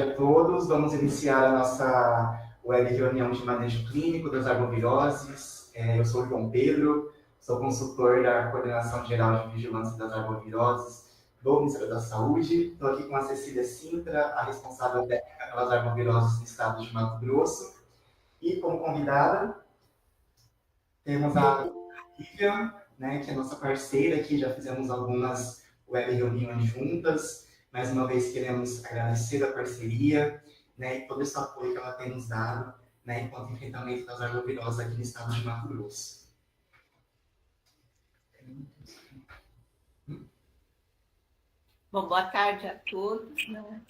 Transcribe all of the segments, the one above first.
tarde a todos. Vamos iniciar a nossa web reunião de manejo clínico das arboviroses. Eu sou o João Pedro, sou consultor da Coordenação Geral de Vigilância das Arboviroses do Ministério da Saúde. Estou aqui com a Cecília Sintra, a responsável técnica pelas arboviroses no estado de Mato Grosso. E como convidada, temos a Lívia, né, que é nossa parceira aqui, já fizemos algumas web reuniões juntas. Mais uma vez queremos agradecer a parceria, né, e todo esse apoio que ela tem nos dado, né, enquanto enfrentamento das arboviroses aqui no estado de Mato Grosso. Bom, boa tarde a todos, né?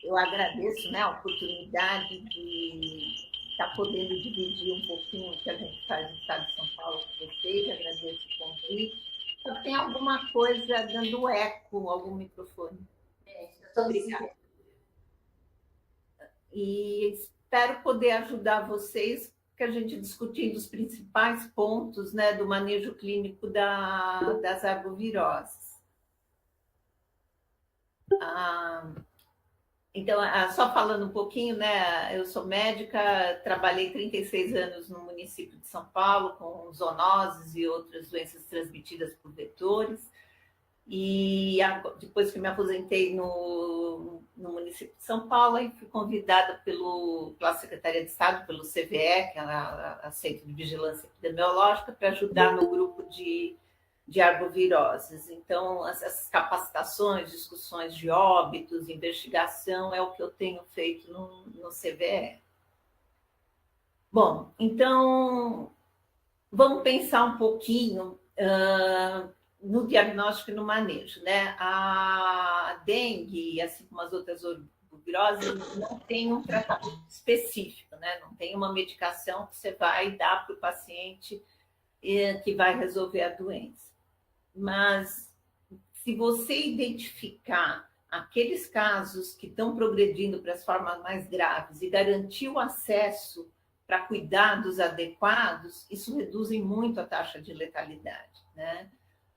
Eu agradeço, né, a oportunidade de estar podendo dividir um pouquinho o que a gente faz no estado de São Paulo com vocês, agradeço o convite. Só tem alguma coisa dando eco, algum microfone. Obrigada. E espero poder ajudar vocês, que a gente discutindo os principais pontos, né, do manejo clínico das arboviroses. Então, só falando um pouquinho, né, eu sou médica, trabalhei 36 anos no município de São Paulo com zoonoses e outras doenças transmitidas por vetores. E depois que me aposentei no município de São Paulo, aí fui convidada pela Secretaria de Estado, pelo CVE, que é a Centro de Vigilância Epidemiológica, para ajudar no grupo de arboviroses. Então, essas capacitações, discussões de óbitos, investigação, é o que eu tenho feito no CVE. Bom, então, vamos pensar um pouquinho no diagnóstico e no manejo, né? A dengue, assim como as outras arboviroses, não tem um tratamento específico, né? Não tem uma medicação que você vai dar para o paciente que vai resolver a doença. Mas, se você identificar aqueles casos que estão progredindo para as formas mais graves e garantir o acesso para cuidados adequados, isso reduz muito a taxa de letalidade, né?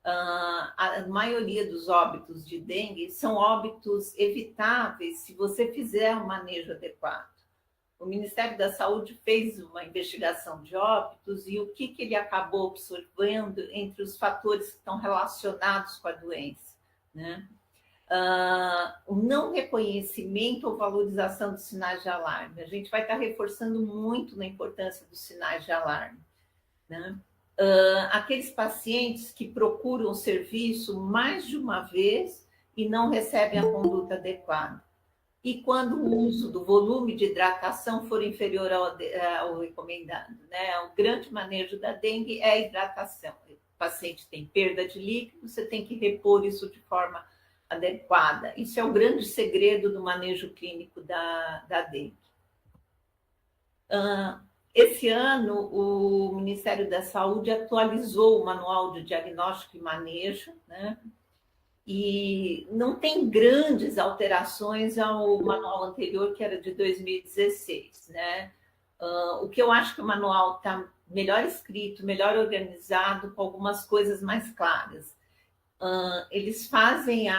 A maioria dos óbitos de dengue são óbitos evitáveis se você fizer um manejo adequado. O Ministério da Saúde fez uma investigação de óbitos e o que ele acabou observando entre os fatores que estão relacionados com a doença, né? O não reconhecimento ou valorização dos sinais de alarme. A gente vai estar reforçando muito na importância dos sinais de alarme, né? Aqueles pacientes que procuram o serviço mais de uma vez e não recebem a conduta adequada. E quando o uso do volume de hidratação for inferior ao recomendado, né? O grande manejo da dengue é a hidratação. O paciente tem perda de líquido, você tem que repor isso de forma adequada. Isso é o grande segredo do manejo clínico da dengue. Esse ano, o Ministério da Saúde atualizou o Manual de Diagnóstico e Manejo, né? E não tem grandes alterações ao manual anterior, que era de 2016, né? O que eu acho que o manual está melhor escrito, melhor organizado, com algumas coisas mais claras. Eles fazem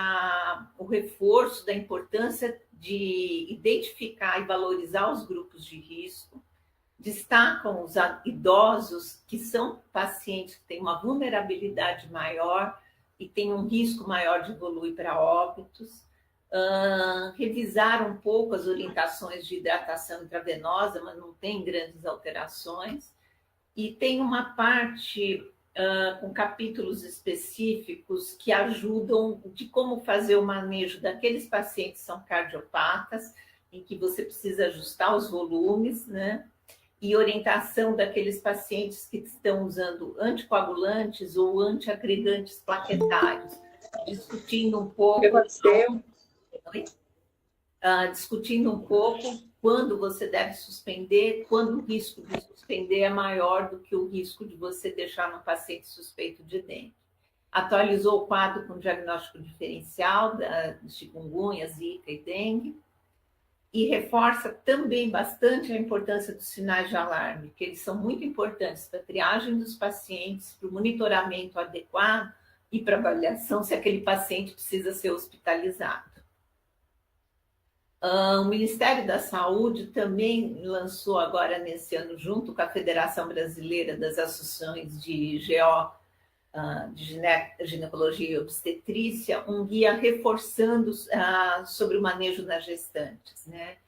o reforço da importância de identificar e valorizar os grupos de risco, destacam os idosos, que são pacientes que têm uma vulnerabilidade maior e têm um risco maior de evoluir para óbitos. Revisaram um pouco as orientações de hidratação intravenosa, mas não tem grandes alterações. E tem uma parte com capítulos específicos que ajudam de como fazer o manejo daqueles pacientes que são cardiopatas, em que você precisa ajustar os volumes, né? E orientação daqueles pacientes que estão usando anticoagulantes ou antiagregantes plaquetários, discutindo um pouco... discutindo um pouco quando você deve suspender, quando o risco de suspender é maior do que o risco de você deixar no paciente suspeito de dengue. Atualizou o quadro com diagnóstico diferencial de chikungunya, zika e dengue, e reforça também bastante a importância dos sinais de alarme, que eles são muito importantes para a triagem dos pacientes, para o monitoramento adequado e para a avaliação se aquele paciente precisa ser hospitalizado. O Ministério da Saúde também lançou agora nesse ano, junto com a Federação Brasileira das Associações de Ginecologia e Obstetrícia, um guia reforçando sobre o manejo das gestantes, né?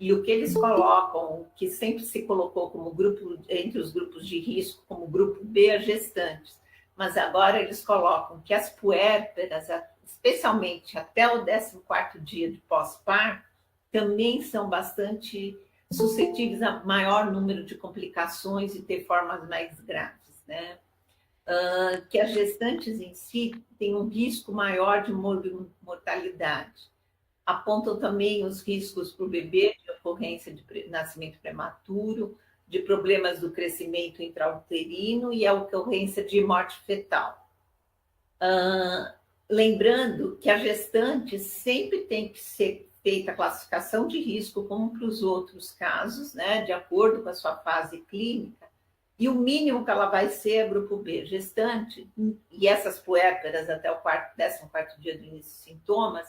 E o que eles colocam, que sempre se colocou como grupo, entre os grupos de risco, como grupo B, as gestantes, mas agora eles colocam que as puérperas, especialmente até o 14º dia de pós-parto, também são bastante suscetíveis a maior número de complicações e ter formas mais graves, né? Que as gestantes em si têm um risco maior de mortalidade. Apontam também os riscos para o bebê de ocorrência de nascimento prematuro, de problemas do crescimento intrauterino e a ocorrência de morte fetal. Lembrando que a gestante sempre tem que ser feita a classificação de risco, como para os outros casos, né, de acordo com a sua fase clínica, e o mínimo que ela vai ser é grupo B, gestante, e essas puérperas até o 14º dia do início de sintomas,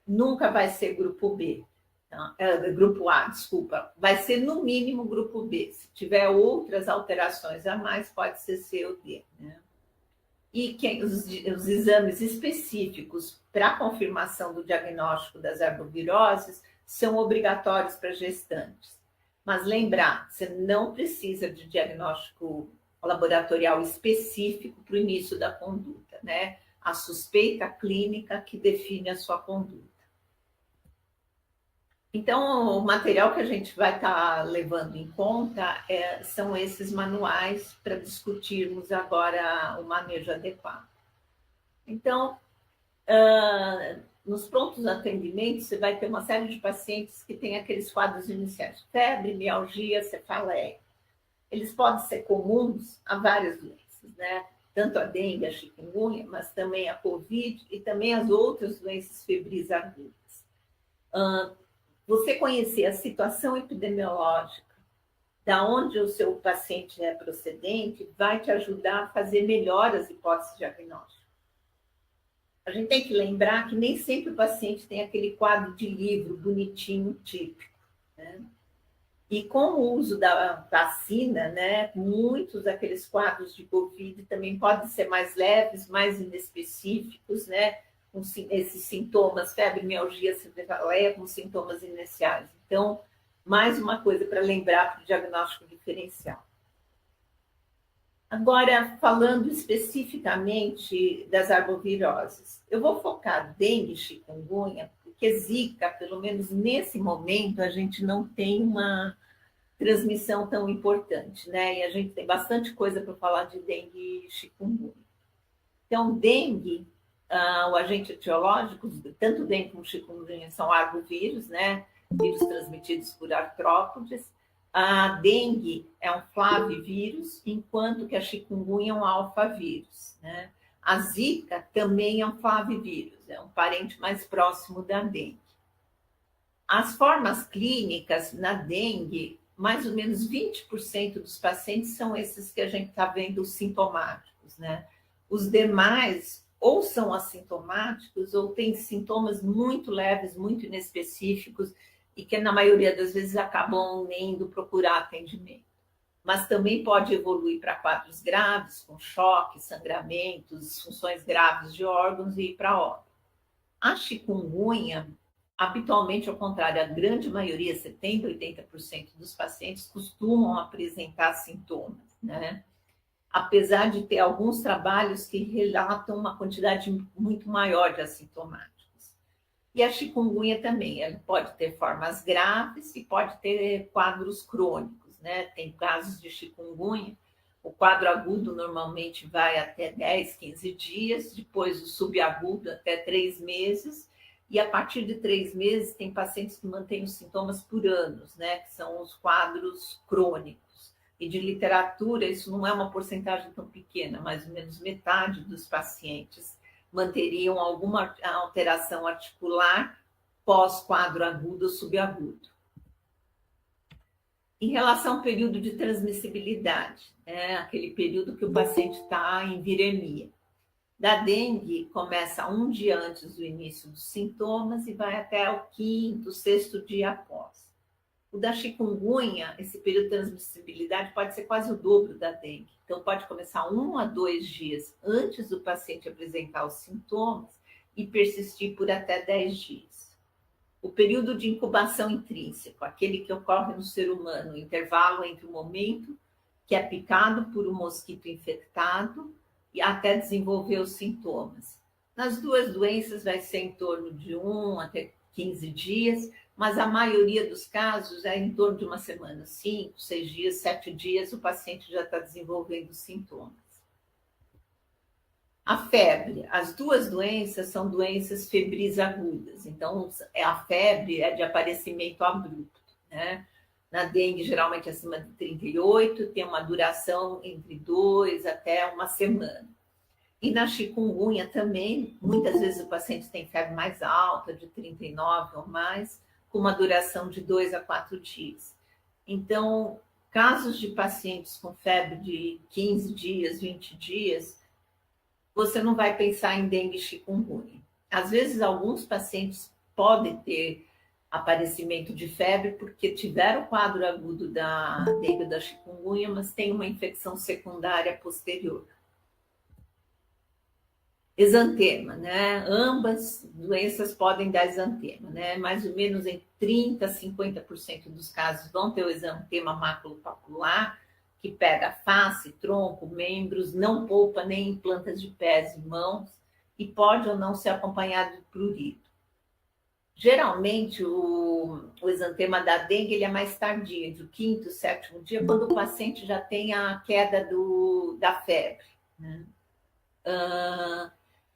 nunca vai ser grupo B. Tá? Grupo A, desculpa, vai ser no mínimo grupo B. Se tiver outras alterações a mais, pode ser C ou D, né? E que os exames específicos para a confirmação do diagnóstico das arboviroses são obrigatórios para gestantes. Mas lembrar, você não precisa de diagnóstico laboratorial específico para o início da conduta, né? A suspeita clínica que define a sua conduta. Então, o material que a gente vai estar levando em conta são esses manuais para discutirmos agora o manejo adequado. Então, nos prontos atendimentos, você vai ter uma série de pacientes que têm aqueles quadros iniciais, febre, mialgia, cefaleia. Eles podem ser comuns a várias doenças, né? Tanto a dengue, a chikungunya, mas também a Covid e também as outras doenças febris agudas. Você conhecer a situação epidemiológica, da onde o seu paciente é procedente, vai te ajudar a fazer melhor as hipóteses diagnósticas. A gente tem que lembrar que nem sempre o paciente tem aquele quadro de livro bonitinho, típico, né? E com o uso da vacina, né, muitos daqueles quadros de Covid também podem ser mais leves, mais inespecíficos, né? Com esses sintomas, febre, mialgia, cefaleia, com sintomas iniciais. Então, mais uma coisa para lembrar para o diagnóstico diferencial. Agora, falando especificamente das arboviroses, eu vou focar dengue e chikungunya, porque Zika, pelo menos nesse momento, a gente não tem uma transmissão tão importante, né? E a gente tem bastante coisa para falar de dengue e chikungunya. Então, dengue, o agente etiológico, tanto dengue como chikungunya, são arbovírus, né? Vírus transmitidos por artrópodes. A dengue é um flavivírus, enquanto que a chikungunya é um alfavírus, né? A Zika também é um flavivírus, é um parente mais próximo da dengue. As formas clínicas na dengue, mais ou menos 20% dos pacientes são esses que a gente está vendo sintomáticos, né? Os demais ou são assintomáticos ou têm sintomas muito leves, muito inespecíficos e que na maioria das vezes acabam nem indo procurar atendimento. Mas também pode evoluir para quadros graves, com choque, sangramentos, funções graves de órgãos e ir para óbito. A chikungunya, habitualmente, ao contrário, a grande maioria, 70%, 80% dos pacientes costumam apresentar sintomas, né? Apesar de ter alguns trabalhos que relatam uma quantidade muito maior de assintomáticos. E a chikungunya também, ela pode ter formas graves e pode ter quadros crônicos, né? Tem casos de chikungunya, o quadro agudo normalmente vai até 10, 15 dias, depois o subagudo até 3 meses, e a partir de 3 meses tem pacientes que mantêm os sintomas por anos, né? Que são os quadros crônicos. E de literatura, isso não é uma porcentagem tão pequena, mais ou menos metade dos pacientes manteriam alguma alteração articular pós-quadro agudo ou subagudo. Em relação ao período de transmissibilidade, aquele período que o paciente está em viremia. Da dengue, começa um dia antes do início dos sintomas e vai até o 5º, 6º dia após. O da chikungunya, esse período de transmissibilidade pode ser quase o dobro da dengue. Então, pode começar 1 a 2 dias antes do paciente apresentar os sintomas e persistir por até 10 dias. O período de incubação intrínseco, aquele que ocorre no ser humano, o intervalo entre o momento que é picado por um mosquito infectado e até desenvolver os sintomas. Nas duas doenças vai ser em torno de 1 até 15 dias, mas a maioria dos casos é em torno de uma semana, 5, 6 dias, 7 dias, o paciente já está desenvolvendo sintomas. A febre, as duas doenças são doenças febris agudas, então a febre é de aparecimento abrupto, né? Na dengue, geralmente acima de 38, tem uma duração entre 2 até uma semana. E na chikungunya também, muitas vezes o paciente tem febre mais alta, de 39 ou mais, com uma duração de 2 a 4 dias. Então, casos de pacientes com febre de 15 dias, 20 dias, você não vai pensar em dengue e chikungunya. Às vezes, alguns pacientes podem ter aparecimento de febre porque tiveram o quadro agudo da dengue ou da chikungunya, mas tem uma infecção secundária posterior. Exantema, né? Ambas doenças podem dar exantema, né? Mais ou menos em 30% a 50% dos casos vão ter o exantema maculopapular, que pega face, tronco, membros, não poupa nem em plantas de pés e mãos, e pode ou não ser acompanhado de prurido. Geralmente, o exantema da dengue ele é mais tardio, entre o 5º e o 7º dia, quando o paciente já tem a queda da febre, né?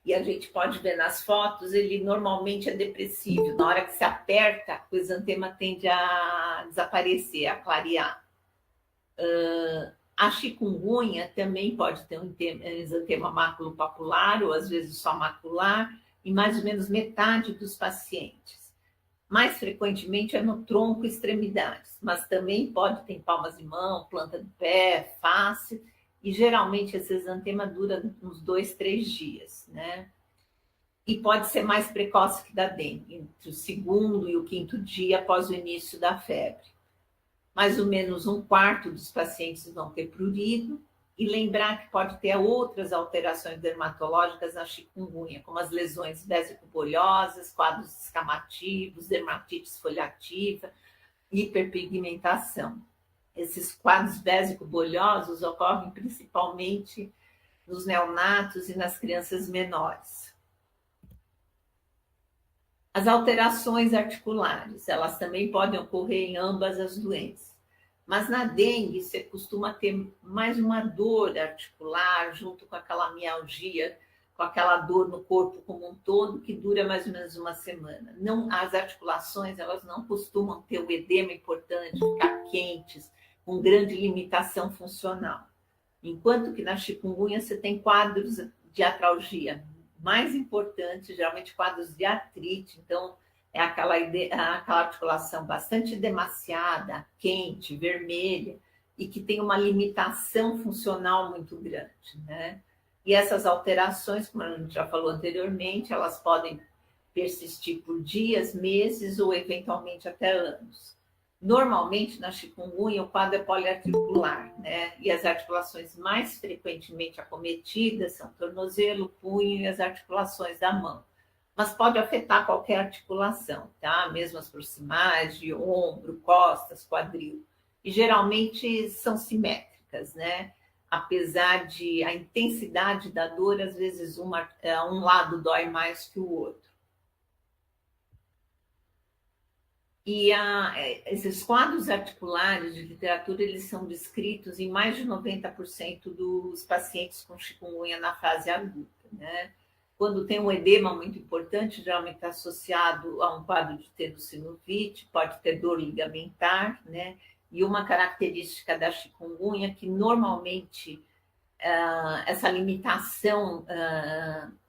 E a gente pode ver nas fotos, ele normalmente é depressivo. Na hora que se aperta, o exantema tende a desaparecer, a clarear. A chikungunya também pode ter um exantema maculopapular, ou às vezes só macular, em mais ou menos metade dos pacientes. Mais frequentemente é no tronco e extremidades, mas também pode ter palmas de mão, planta do pé, face, e geralmente esse exantema dura uns 2, 3 dias, né? E pode ser mais precoce que da dengue, entre o 2º e o 5º dia após o início da febre. Mais ou menos 1/4 dos pacientes vão ter prurido, e lembrar que pode ter outras alterações dermatológicas na chikungunya, como as lesões vesicobolhosas, quadros descamativos, dermatite esfoliativa, hiperpigmentação. Esses quadros vesicobolhosos ocorrem principalmente nos neonatos e nas crianças menores. As alterações articulares, elas também podem ocorrer em ambas as doenças. Mas na dengue, você costuma ter mais uma dor articular, junto com aquela mialgia, com aquela dor no corpo como um todo, que dura mais ou menos uma semana. Não, as articulações, elas não costumam ter o edema importante, ficar quentes, com grande limitação funcional. Enquanto que na chikungunya você tem quadros de atralgia mais importantes, geralmente quadros de artrite, então é aquela articulação bastante demasiada, quente, vermelha, e que tem uma limitação funcional muito grande, né? E essas alterações, como a gente já falou anteriormente, elas podem persistir por dias, meses ou eventualmente até anos. Normalmente, na chikungunya, o quadro é poliarticular, né? E as articulações mais frequentemente acometidas são tornozelo, punho e as articulações da mão. Mas pode afetar qualquer articulação, tá? Mesmo as proximais, de ombro, costas, quadril. E geralmente são simétricas, né? Apesar de a intensidade da dor, às vezes um lado dói mais que o outro. E esses quadros articulares de literatura, eles são descritos em mais de 90% dos pacientes com chikungunya na fase aguda, né? Quando tem um edema muito importante, geralmente está associado a um quadro de tendocinovite, pode ter dor ligamentar, né? E uma característica da chikungunya que normalmente essa limitação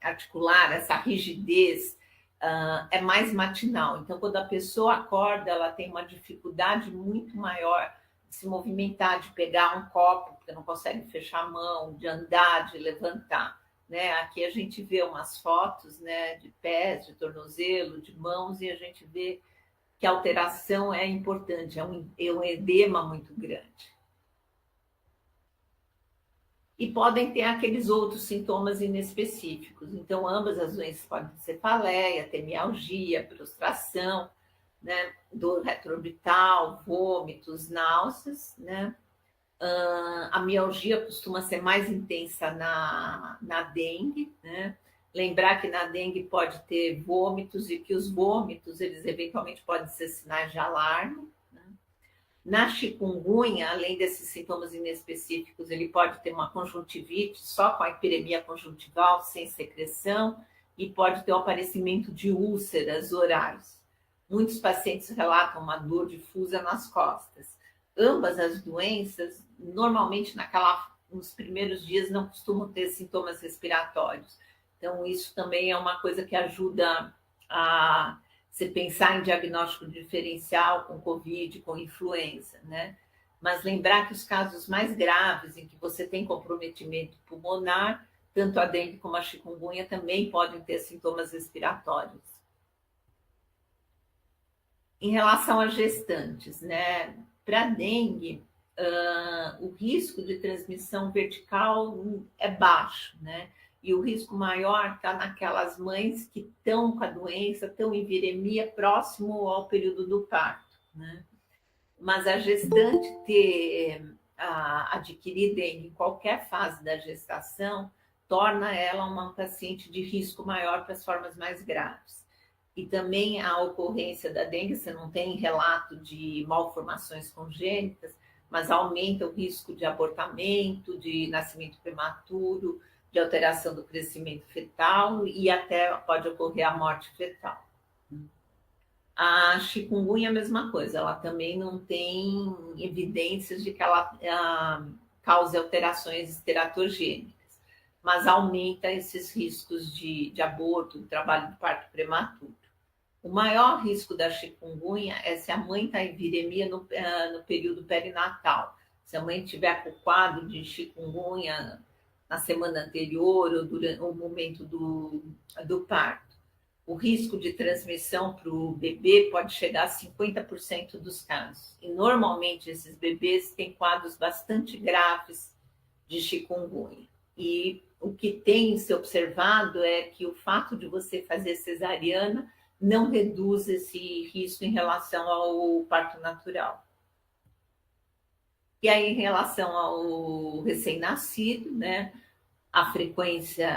articular, essa rigidez, é mais matinal. Então, quando a pessoa acorda, ela tem uma dificuldade muito maior de se movimentar, de pegar um copo, porque não consegue fechar a mão, de andar, de levantar. né? Aqui a gente vê umas fotos, né, de pés, de tornozelo, de mãos, e a gente vê que a alteração é importante, é um edema muito grande. E podem ter aqueles outros sintomas inespecíficos. Então, ambas as doenças podem ter cefaleia, ter mialgia, prostração, né, dor retroorbital, vômitos, náuseas, né? A mialgia costuma ser mais intensa na dengue, né? Lembrar que na dengue pode ter vômitos e que os vômitos, eles eventualmente podem ser sinais de alarme. Né? Na chikungunya, além desses sintomas inespecíficos, ele pode ter uma conjuntivite só com a hiperemia conjuntival, sem secreção, e pode ter o aparecimento de úlceras orais. Muitos pacientes relatam uma dor difusa nas costas. Ambas as doenças, normalmente nos primeiros dias, não costumam ter sintomas respiratórios. Então, isso também é uma coisa que ajuda a você pensar em diagnóstico diferencial com Covid, com influenza, né? Mas lembrar que os casos mais graves, em que você tem comprometimento pulmonar, tanto a dengue como a chikungunya também podem ter sintomas respiratórios. Em relação às gestantes, né? Para a dengue, o risco de transmissão vertical é baixo, né? E o risco maior está naquelas mães que estão com a doença, estão em viremia próximo ao período do parto, né? Mas a gestante adquirir dengue em qualquer fase da gestação torna ela uma paciente de risco maior para as formas mais graves. E também a ocorrência da dengue, você não tem relato de malformações congênitas, mas aumenta o risco de abortamento, de nascimento prematuro, de alteração do crescimento fetal e até pode ocorrer a morte fetal. A chikungunya é a mesma coisa, ela também não tem evidências de que ela cause alterações teratogênicas, mas aumenta esses riscos de aborto, de trabalho de parto prematuro. O maior risco da chikungunya é se a mãe está em viremia no período perinatal. Se a mãe tiver com o quadro de chikungunya na semana anterior ou durante o momento do parto. O risco de transmissão para o bebê pode chegar a 50% dos casos. E normalmente esses bebês têm quadros bastante graves de chikungunya. E o que tem se observado é que o fato de você fazer cesariana não reduz esse risco em relação ao parto natural. E aí, em relação ao recém-nascido, né, a frequência,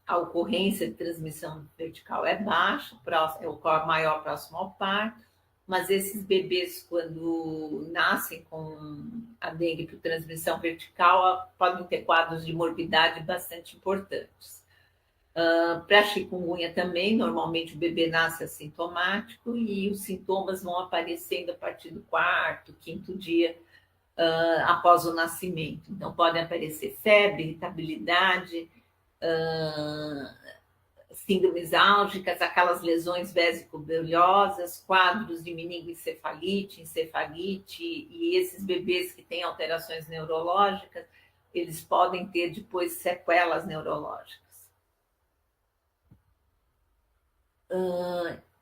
a ocorrência de transmissão vertical é baixa, é o maior próximo ao parto, mas esses bebês, quando nascem com a dengue por transmissão vertical, podem ter quadros de morbidade bastante importantes. Para a chikungunya também, normalmente o bebê nasce assintomático e os sintomas vão aparecendo a partir do quarto, quinto dia após o nascimento. Então, podem aparecer febre, irritabilidade, síndromes álgicas, aquelas lesões vesico-biliosas, quadros de meningoencefalite, encefalite, e esses bebês que têm alterações neurológicas, eles podem ter depois sequelas neurológicas.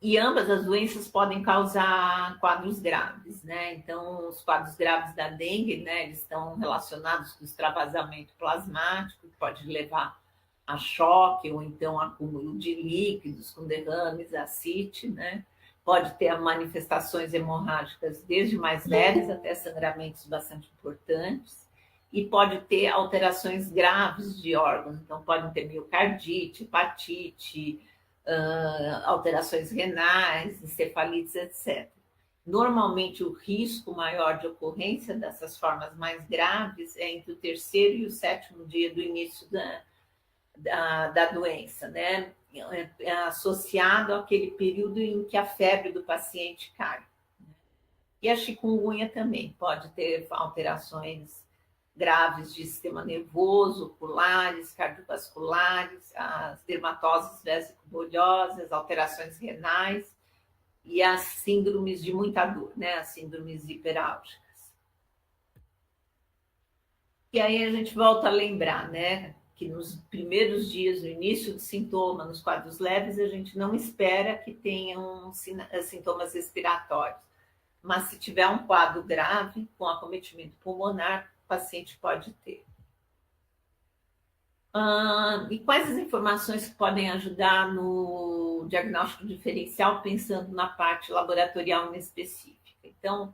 E ambas as doenças podem causar quadros graves, né? Então, os quadros graves da dengue, né, eles estão relacionados com o extravasamento plasmático, que pode levar a choque ou então acúmulo de líquidos com derrames, ascite, né? Pode ter manifestações hemorrágicas desde mais leves até sangramentos bastante importantes e pode ter alterações graves de órgãos, então podem ter miocardite, hepatite, alterações renais, encefalites, etc. Normalmente, o risco maior de ocorrência dessas formas mais graves é entre o 3º e o 7º dia do início da doença, né? É associado àquele período em que a febre do paciente cai. E a chikungunya também pode ter alterações graves de sistema nervoso, oculares, cardiovasculares, as dermatoses vesico-biliosas, alterações renais e as síndromes de muita dor, né? As síndromes hiperálgicas. E aí a gente volta a lembrar, né? que nos primeiros dias, no início do sintoma, nos quadros leves, a gente não espera que tenham sintomas respiratórios. Mas se tiver um quadro grave, com acometimento pulmonar, o paciente pode ter. E quais as informações que podem ajudar no diagnóstico diferencial, pensando na parte laboratorial específica? Então,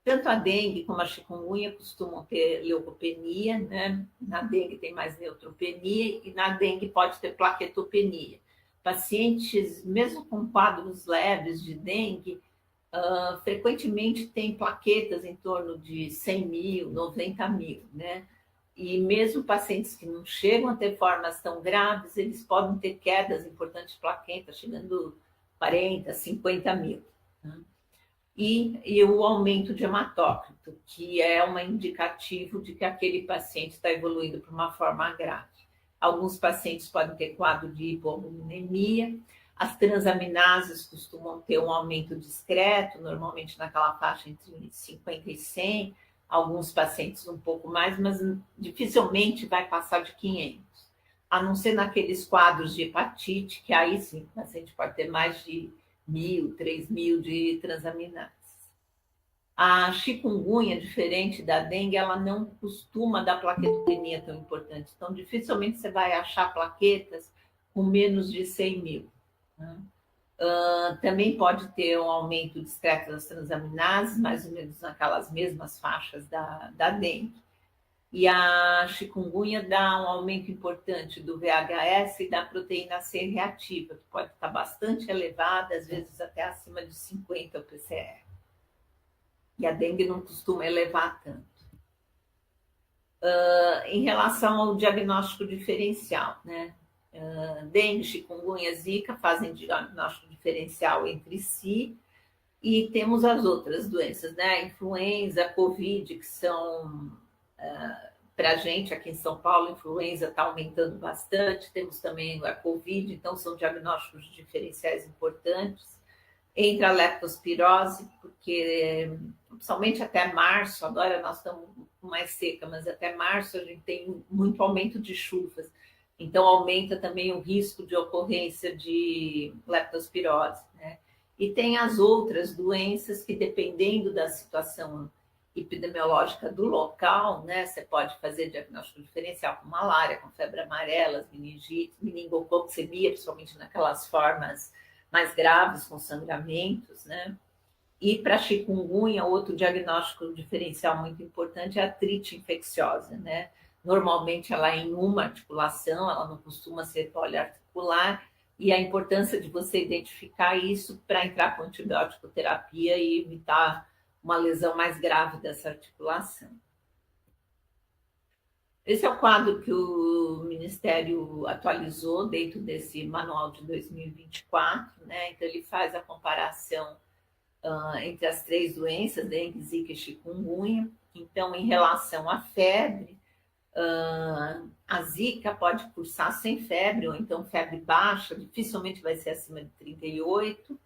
tanto a dengue como a chikungunya costumam ter leucopenia, né? Na dengue tem mais neutropenia e na dengue pode ter plaquetopenia. Pacientes, mesmo com quadros leves de dengue, frequentemente têm plaquetas em torno de 100 mil, 90 mil, né? E mesmo pacientes que não chegam a ter formas tão graves, eles podem ter quedas importantes de plaquetas, chegando 40, 50 mil. Né? E o aumento de hematócrito, que é um indicativo de que aquele paciente está evoluindo para uma forma grave. Alguns pacientes podem ter quadro de hipoalbuminemia. As transaminases costumam ter um aumento discreto, normalmente naquela faixa entre 50 e 100. Alguns pacientes um pouco mais, mas dificilmente vai passar de 500. A não ser naqueles quadros de hepatite, que aí sim, o paciente pode ter mais de 1.000, 3.000 de transaminases. A chikungunya, diferente da dengue, ela não costuma dar plaquetopenia tão importante. Então, dificilmente você vai achar plaquetas com menos de 100 mil. Né? Também pode ter um aumento discreto das transaminases, mais ou menos naquelas mesmas faixas da dengue. E a chikungunya dá um aumento importante do VHS e da proteína C reativa, que pode estar bastante elevada, às vezes até acima de 50 o PCR. E a dengue não costuma elevar tanto. Em relação ao diagnóstico diferencial, né? Dengue, chikungunya, zika fazem diagnóstico diferencial entre si, e temos as outras doenças, né? A influenza, covid, que são, para a gente aqui em São Paulo, a influenza está aumentando bastante, temos também a covid, então são diagnósticos diferenciais importantes. Entre a leptospirose, porque principalmente até março, agora nós estamos mais seca, mas até março a gente tem muito aumento de chuvas. Então, aumenta também o risco de ocorrência de leptospirose, né? E tem as outras doenças que, dependendo da situação epidemiológica do local, né, você pode fazer diagnóstico diferencial com malária, com febre amarela, meningite, meningococcemia, principalmente naquelas formas mais graves, com sangramentos, né? E para chikungunya, outro diagnóstico diferencial muito importante é a artrite infecciosa, né? Normalmente ela é em uma articulação, ela não costuma ser poliarticular, e a importância de você identificar isso para entrar com antibiótico terapia e evitar uma lesão mais grave dessa articulação. Esse é o quadro que o Ministério atualizou dentro desse manual de 2024, né? Então ele faz a comparação entre as três doenças, dengue, zika e chikungunya. Então, em relação à febre, a zika pode cursar sem febre, ou então febre baixa, dificilmente vai ser acima de 38,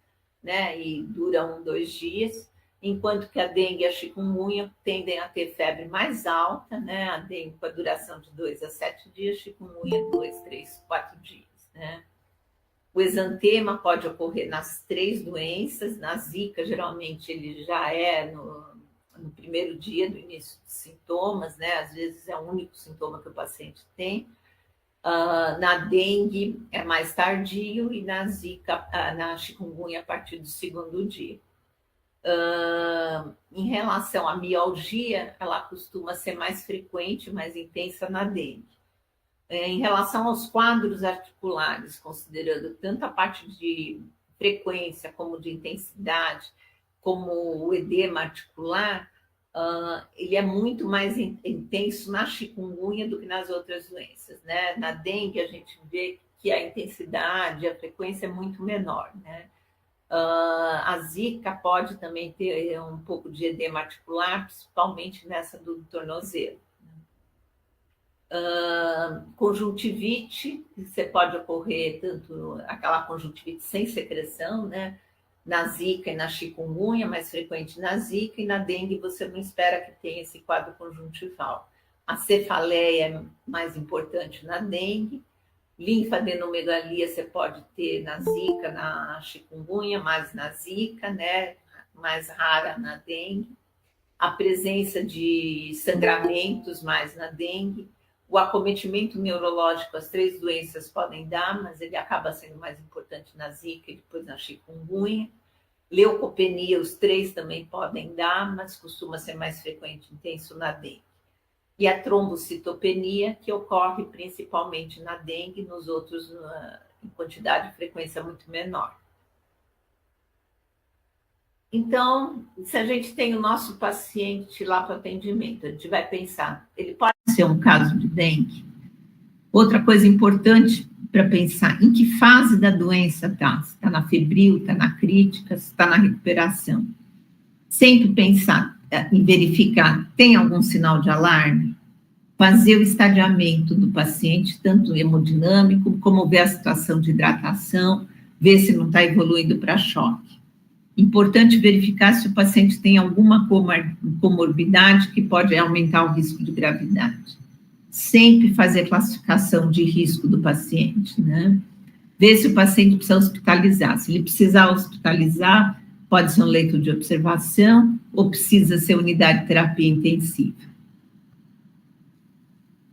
né? E dura 2 dias, enquanto que a dengue e a chikungunya tendem a ter febre mais alta, né? A dengue com a duração de 2 a 7 dias, chikungunya 2, 3, 4 dias, né? O exantema pode ocorrer nas 3 doenças. Na zika, geralmente, ele já é no primeiro dia do início dos sintomas, né? Às vezes é o único sintoma que o paciente tem. Na dengue é mais tardio e na zika, na chikungunya, a partir do 2º dia. Em relação à mialgia, ela costuma ser mais frequente, mais intensa na dengue. Em relação aos quadros articulares, considerando tanto a parte de frequência como de intensidade, como o edema articular, ele é muito mais intenso na chikungunya do que nas outras doenças, né? Na dengue, a gente vê que a intensidade, a frequência é muito menor, né? A zika pode também ter um pouco de edema articular, principalmente nessa do tornozelo. Conjuntivite, você pode ocorrer tanto aquela conjuntivite sem secreção, né? Na zika e na chikungunya, mais frequente na zika, e na dengue você não espera que tenha esse quadro conjuntival. A cefaleia é mais importante na dengue. Linfadenomegalia você pode ter na zika, na chikungunya, mais na zika, né? Mais rara na dengue. A presença de sangramentos mais na dengue. O acometimento neurológico, as 3 doenças podem dar, mas ele acaba sendo mais importante na zika e depois na chikungunya. Leucopenia, os 3 também podem dar, mas costuma ser mais frequente e intenso na dengue. E a trombocitopenia, que ocorre principalmente na dengue, nos outros em quantidade e frequência muito menor. Então, se a gente tem o nosso paciente lá para atendimento, a gente vai pensar, ele pode ser um caso de dengue? Outra coisa importante para pensar, em que fase da doença está? Se está na febril, está na crítica, se está na recuperação. Sempre pensar em verificar, tem algum sinal de alarme? Fazer o estadiamento do paciente, tanto hemodinâmico, como ver a situação de hidratação, ver se não está evoluindo para choque. Importante verificar se o paciente tem alguma comorbidade que pode aumentar o risco de gravidade. Sempre fazer classificação de risco do paciente, né? Ver se o paciente precisa hospitalizar. Se ele precisar hospitalizar, pode ser um leito de observação ou precisa ser unidade de terapia intensiva.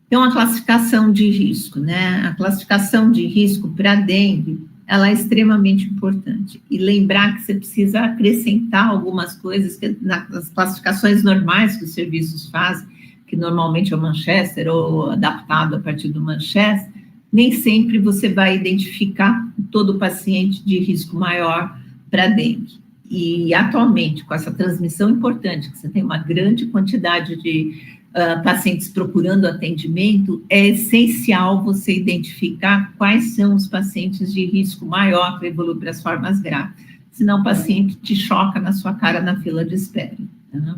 Então, a classificação de risco, né? A classificação de risco para dengue, ela é extremamente importante. E lembrar que você precisa acrescentar algumas coisas que nas classificações normais que os serviços fazem, que normalmente é o Manchester ou adaptado a partir do Manchester, nem sempre você vai identificar todo paciente de risco maior para dengue. E atualmente, com essa transmissão importante, que você tem uma grande quantidade de pacientes procurando atendimento, é essencial você identificar quais são os pacientes de risco maior para evoluir para as formas graves, senão o paciente te choca na sua cara na fila de espera. Tá?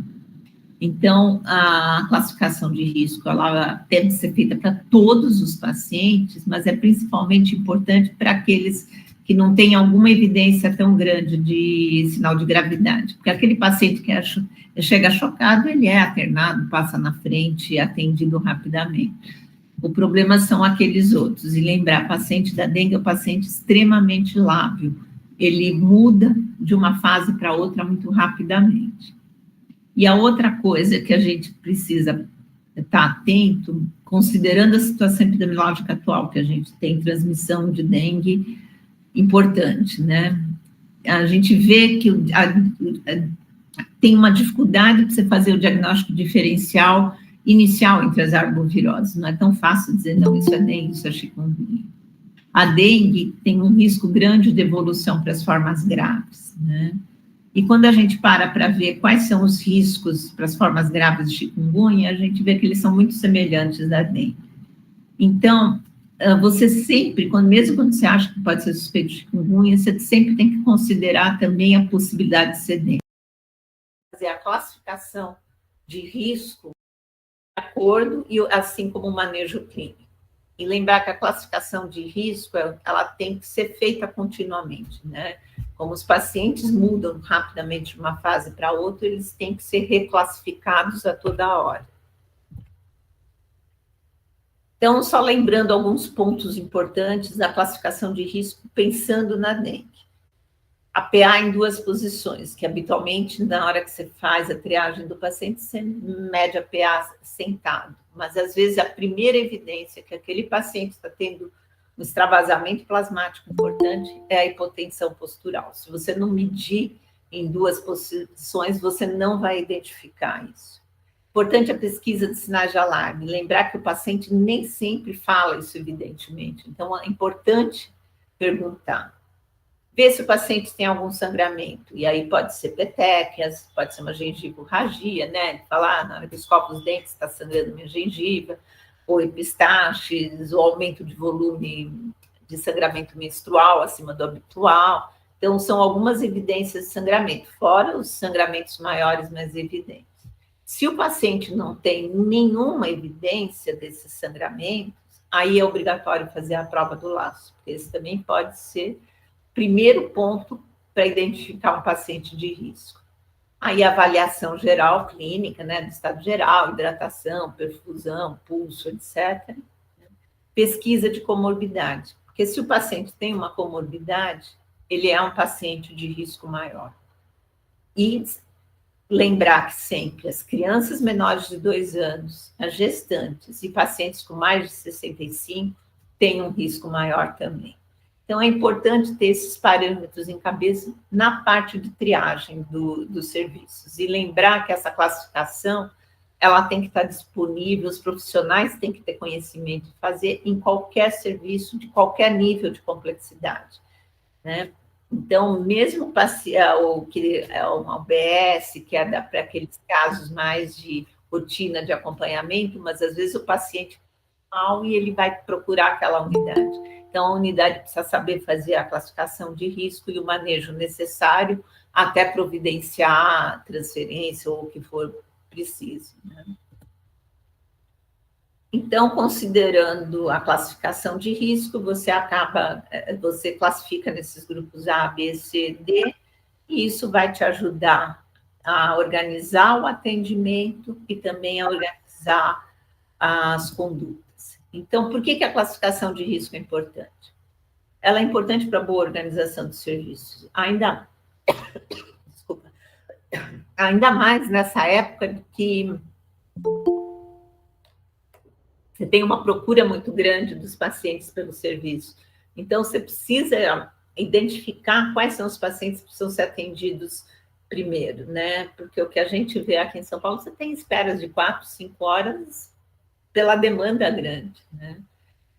Então, a classificação de risco, ela deve ser feita para todos os pacientes, mas é principalmente importante para aqueles que não têm alguma evidência tão grande de sinal de gravidade, porque aquele paciente que chega chocado, ele é internado, passa na frente e é atendido rapidamente. O problema são aqueles outros, e lembrar, paciente da dengue é um paciente extremamente lábil, ele muda de uma fase para outra muito rapidamente. E a outra coisa que a gente precisa estar atento, considerando a situação epidemiológica atual, que a gente tem transmissão de dengue importante, né? A gente vê que tem uma dificuldade de você fazer o diagnóstico diferencial inicial entre as arboviroses. Não é tão fácil dizer, não, isso é dengue, isso é chikungunya. A dengue tem um risco grande de evolução para as formas graves, né? E quando a gente para ver quais são os riscos para as formas graves de chikungunya, a gente vê que eles são muito semelhantes à dengue. Então, você sempre, mesmo quando você acha que pode ser suspeito de chikungunya, você sempre tem que considerar também a possibilidade de ser dengue. Fazer a classificação de risco de acordo, e assim como o manejo clínico. E lembrar que a classificação de risco, ela tem que ser feita continuamente, né? Como os pacientes mudam rapidamente de uma fase para outra, eles têm que ser reclassificados a toda hora. Então, só lembrando alguns pontos importantes da classificação de risco, pensando na dengue. A PA em 2 posições, que habitualmente, na hora que você faz a triagem do paciente, você mede a PA sentado. Mas, às vezes, a primeira evidência que aquele paciente está tendo um extravasamento plasmático importante é a hipotensão postural. Se você não medir em 2 posições, você não vai identificar isso. Importante a pesquisa de sinais de alarme. Lembrar que o paciente nem sempre fala isso, evidentemente. Então, é importante perguntar. Ver se o paciente tem algum sangramento. E aí pode ser petequias, pode ser uma gengivorragia, né? Falar, na hora que eu escovo os dentes, está sangrando minha gengiva, ou epistaxes, ou aumento de volume de sangramento menstrual acima do habitual. Então, são algumas evidências de sangramento, fora os sangramentos maiores, mais evidentes. Se o paciente não tem nenhuma evidência desses sangramentos, aí é obrigatório fazer a prova do laço, porque esse também pode ser o primeiro ponto para identificar um paciente de risco. Aí a avaliação geral clínica, né, do estado geral, hidratação, perfusão, pulso, etc. Pesquisa de comorbidade, porque se o paciente tem uma comorbidade, ele é um paciente de risco maior. E lembrar que sempre as crianças menores de 2 anos, as gestantes e pacientes com mais de 65 têm um risco maior também. Então, é importante ter esses parâmetros em cabeça na parte de triagem dos serviços. E lembrar que essa classificação, ela tem que estar disponível, os profissionais têm que ter conhecimento de fazer em qualquer serviço, de qualquer nível de complexidade, né? Então, mesmo o que é uma UBS, que é para aqueles casos mais de rotina de acompanhamento, mas às vezes o paciente mal e ele vai procurar aquela unidade. Então, a unidade precisa saber fazer a classificação de risco e o manejo necessário até providenciar a transferência ou o que for preciso, né? Então, considerando a classificação de risco, você classifica nesses grupos A, B, C, D, e isso vai te ajudar a organizar o atendimento e também a organizar as condutas. Então, por que a classificação de risco é importante? Ela é importante para a boa organização dos serviços, ainda mais nessa época que você tem uma procura muito grande dos pacientes pelo serviço. Então, você precisa identificar quais são os pacientes que precisam ser atendidos primeiro, né? Porque o que a gente vê aqui em São Paulo, você tem esperas de 4, 5 horas pela demanda grande, né?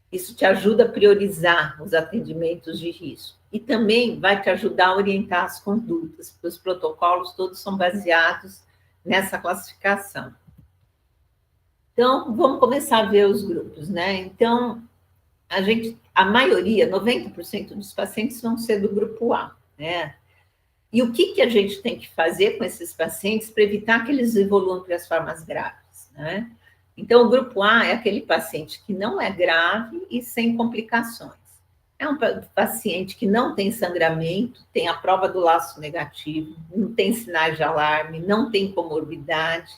Isso te ajuda a priorizar os atendimentos de risco. E também vai te ajudar a orientar as condutas, porque os protocolos todos são baseados nessa classificação. Então, vamos começar a ver os grupos, né? Então, a maioria, 90% dos pacientes vão ser do grupo A, né? E o que a gente tem que fazer com esses pacientes para evitar que eles evoluam para as formas graves, né? Então, o grupo A é aquele paciente que não é grave e sem complicações. É um paciente que não tem sangramento, tem a prova do laço negativo, não tem sinais de alarme, não tem comorbidade.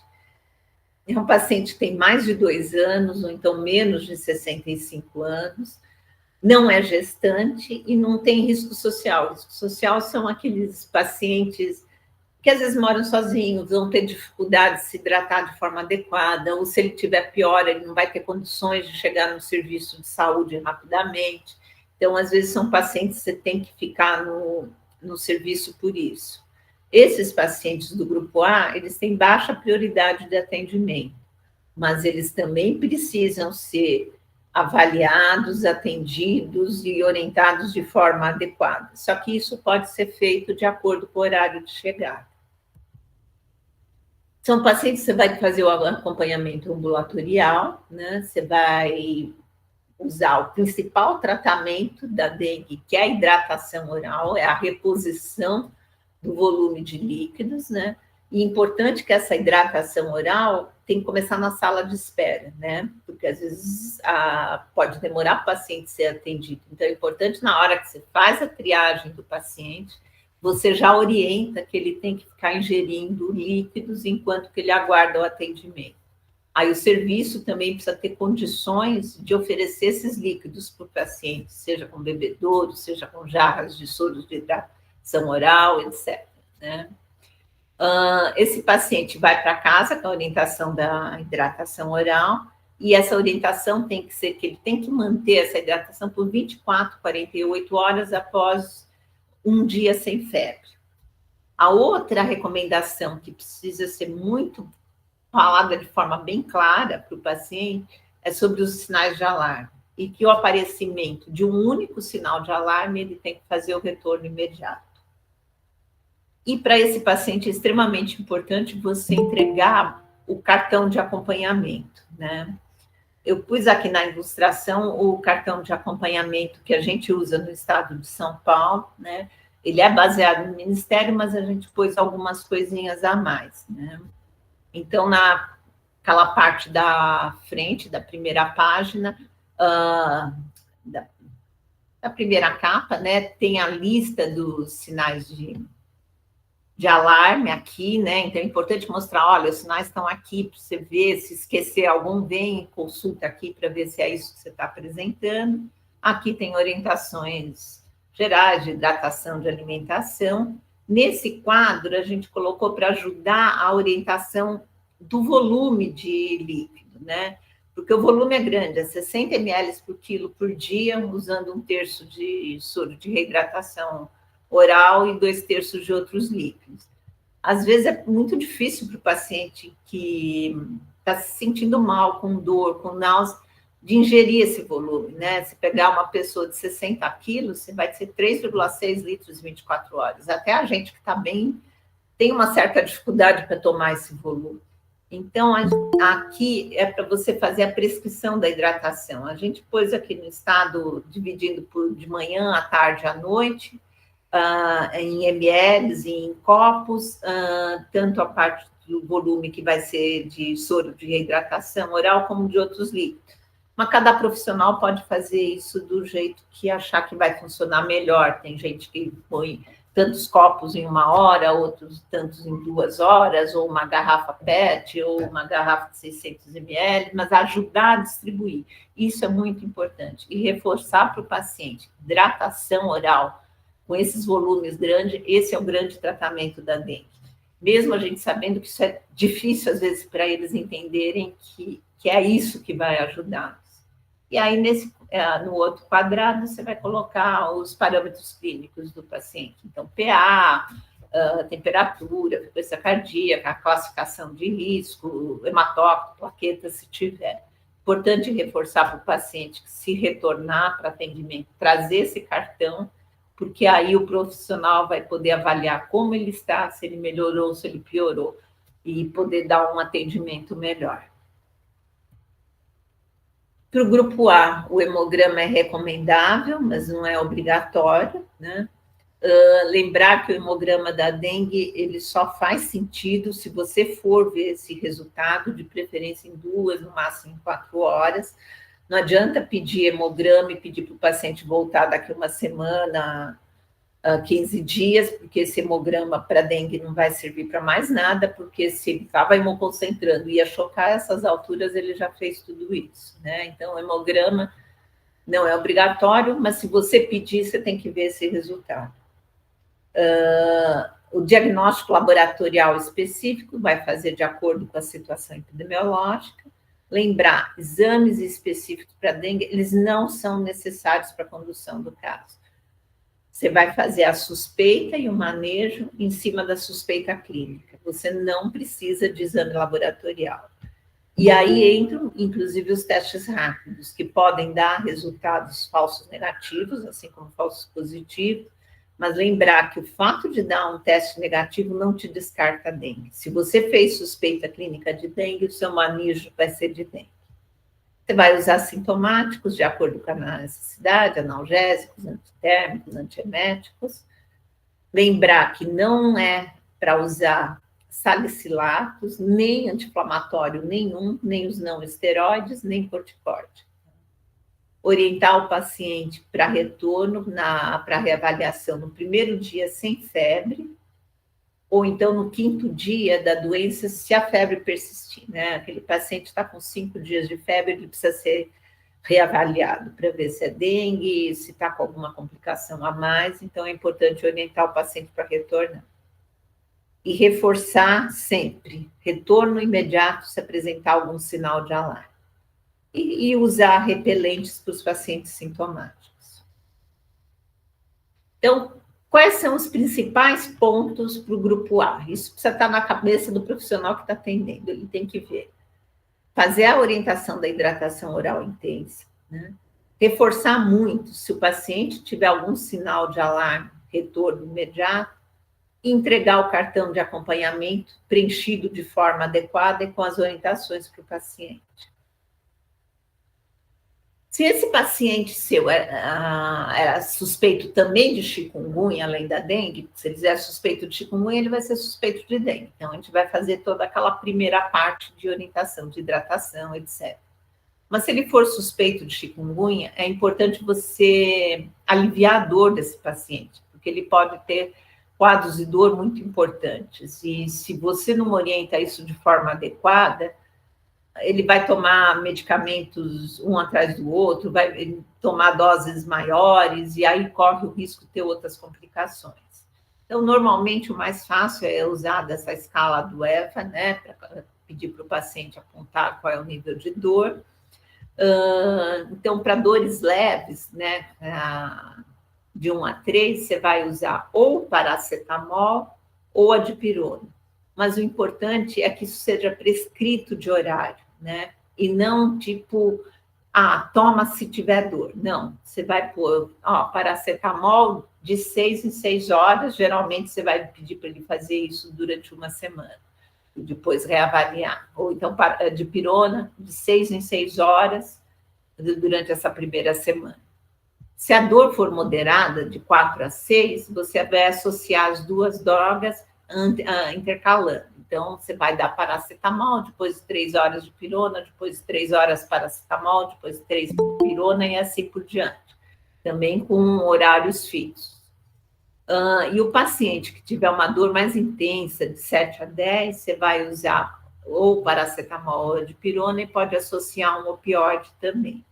É um paciente que tem mais de 2 anos, ou então menos de 65 anos, não é gestante e não tem risco social. Risco social são aqueles pacientes que às vezes moram sozinhos, vão ter dificuldade de se hidratar de forma adequada, ou se ele tiver pior, ele não vai ter condições de chegar no serviço de saúde rapidamente. Então, às vezes, são pacientes que você tem que ficar no serviço por isso. Esses pacientes do grupo A, eles têm baixa prioridade de atendimento, mas eles também precisam ser avaliados, atendidos e orientados de forma adequada. Só que isso pode ser feito de acordo com o horário de chegada. São pacientes que você vai fazer o acompanhamento ambulatorial, né? Você vai usar o principal tratamento da dengue, que é a hidratação oral, é a reposição do volume de líquidos, né? E é importante que essa hidratação oral tem que começar na sala de espera, né? Porque às vezes pode demorar para o paciente ser atendido. Então, é importante na hora que você faz a triagem do paciente, você já orienta que ele tem que ficar ingerindo líquidos enquanto que ele aguarda o atendimento. Aí o serviço também precisa ter condições de oferecer esses líquidos para o paciente, seja com bebedouro, seja com jarras de soros de hidratação oral, etc., né? Esse paciente vai para casa com a orientação da hidratação oral, e essa orientação tem que ser que ele tem que manter essa hidratação por 24, 48 horas após um dia sem febre. A outra recomendação que precisa ser muito falada de forma bem clara para o paciente é sobre os sinais de alarme, e que o aparecimento de um único sinal de alarme, ele tem que fazer o retorno imediato. E para esse paciente é extremamente importante você entregar o cartão de acompanhamento, né? Eu pus aqui na ilustração o cartão de acompanhamento que a gente usa no estado de São Paulo, né? Ele é baseado no Ministério, mas a gente pôs algumas coisinhas a mais, né? Então, naquela parte da frente, da primeira página, da primeira capa, né, tem a lista dos sinais de de alarme aqui, né? Então é importante mostrar, olha, os sinais estão aqui para você ver, se esquecer algum, vem, consulta aqui para ver se é isso que você está apresentando. Aqui tem orientações gerais de hidratação, de alimentação. Nesse quadro, a gente colocou para ajudar a orientação do volume de líquido, né? Porque o volume é grande, é 60 ml por quilo por dia, usando 1/3 de soro de reidratação oral e 2/3 de outros líquidos. Às vezes é muito difícil para o paciente que está se sentindo mal, com dor, com náusea, de ingerir esse volume, né? Se pegar uma pessoa de 60 quilos, você vai ter 3,6 litros em 24 horas. Até a gente que está bem tem uma certa dificuldade para tomar esse volume. Então, aqui é para você fazer a prescrição da hidratação. A gente pôs aqui no estado, dividindo por de manhã, à tarde, à noite, em ml, em copos, tanto a parte do volume que vai ser de soro de reidratação oral, como de outros líquidos. Mas cada profissional pode fazer isso do jeito que achar que vai funcionar melhor. Tem gente que põe tantos copos em 1 hora, outros tantos em 2 horas, ou uma garrafa PET, ou uma garrafa de 600 ml, mas ajudar a distribuir. Isso é muito importante. E reforçar para o paciente, hidratação oral, com esses volumes grandes, esse é o grande tratamento da dengue. Mesmo a gente sabendo que isso é difícil, às vezes, para eles entenderem que é isso que vai ajudar. E aí, no outro quadrado, você vai colocar os parâmetros clínicos do paciente. Então, PA, temperatura, frequência cardíaca, a classificação de risco, hematócrito, plaqueta, se tiver. Importante reforçar para o paciente que, se retornar para atendimento, trazer esse cartão, porque aí o profissional vai poder avaliar como ele está, se ele melhorou, se ele piorou, e poder dar um atendimento melhor. Para o grupo A, o hemograma é recomendável, mas não é obrigatório, né? Lembrar que o hemograma da dengue, ele só faz sentido se você for ver esse resultado, de preferência em 2, no máximo em 4 horas. Não adianta pedir hemograma e pedir para o paciente voltar daqui uma semana, 15 dias, porque esse hemograma para dengue não vai servir para mais nada, porque se ele estava hemoconcentrando e ia chocar essas alturas, ele já fez tudo isso, né? Então, o hemograma não é obrigatório, mas se você pedir, você tem que ver esse resultado. O diagnóstico laboratorial específico vai fazer de acordo com a situação epidemiológica. Lembrar, exames específicos para dengue, eles não são necessários para a condução do caso. Você vai fazer a suspeita e o manejo em cima da suspeita clínica. Você não precisa de exame laboratorial. E aí entram, inclusive, os testes rápidos, que podem dar resultados falsos negativos, assim como falsos positivos, mas lembrar que o fato de dar um teste negativo não te descarta a dengue. Se você fez suspeita clínica de dengue, o seu manejo vai ser de dengue. Você vai usar sintomáticos de acordo com a necessidade, analgésicos, antitérmicos, antieméticos. Lembrar que não é para usar salicilatos, nem anti-inflamatório nenhum, nem os não esteroides, nem corticóide. Orientar o paciente para retorno, para reavaliação no primeiro dia sem febre, ou então no 5º dia da doença, se a febre persistir, né? Aquele paciente está com 5 dias de febre, ele precisa ser reavaliado para ver se é dengue, se está com alguma complicação a mais, então é importante orientar o paciente para retornar. E reforçar sempre, retorno imediato se apresentar algum sinal de alarme. E usar repelentes para os pacientes sintomáticos. Então, quais são os principais pontos para o grupo A? Isso precisa estar na cabeça do profissional que está atendendo. Ele tem que ver. Fazer a orientação da hidratação oral intensa, né? Reforçar muito se o paciente tiver algum sinal de alarme, retorno imediato, e entregar o cartão de acompanhamento preenchido de forma adequada e com as orientações para o paciente. Se esse paciente seu era suspeito também de chikungunya, além da dengue, se ele é suspeito de chikungunya, ele vai ser suspeito de dengue. Então, a gente vai fazer toda aquela primeira parte de orientação, de hidratação, etc. Mas se ele for suspeito de chikungunya, é importante você aliviar a dor desse paciente, porque ele pode ter quadros de dor muito importantes. E se você não orienta isso de forma adequada, ele vai tomar medicamentos um atrás do outro, vai tomar doses maiores, e aí corre o risco de ter outras complicações. Então, normalmente, o mais fácil é usar dessa escala do EVA, né, para pedir para o paciente apontar qual é o nível de dor. Então, para dores leves, né, de 1 a 3, você vai usar ou paracetamol ou a dipirona. Mas o importante é que isso seja prescrito de horário, né? E não tipo, toma se tiver dor. Não, você vai pôr, paracetamol de 6 em 6 horas, geralmente você vai pedir para ele fazer isso durante uma semana, e depois reavaliar. Ou então, dipirona de 6 em 6 horas, durante essa primeira semana. Se a dor for moderada, de 4 a 6, você vai associar as duas drogas intercalando. Então, você vai dar paracetamol, depois 3 horas de pirona, depois 3 horas paracetamol, depois 3 pirona e assim por diante. Também com horários fixos. E o paciente que tiver uma dor mais intensa, de 7 a 10, você vai usar ou paracetamol ou dipirona e pode associar um opioide também.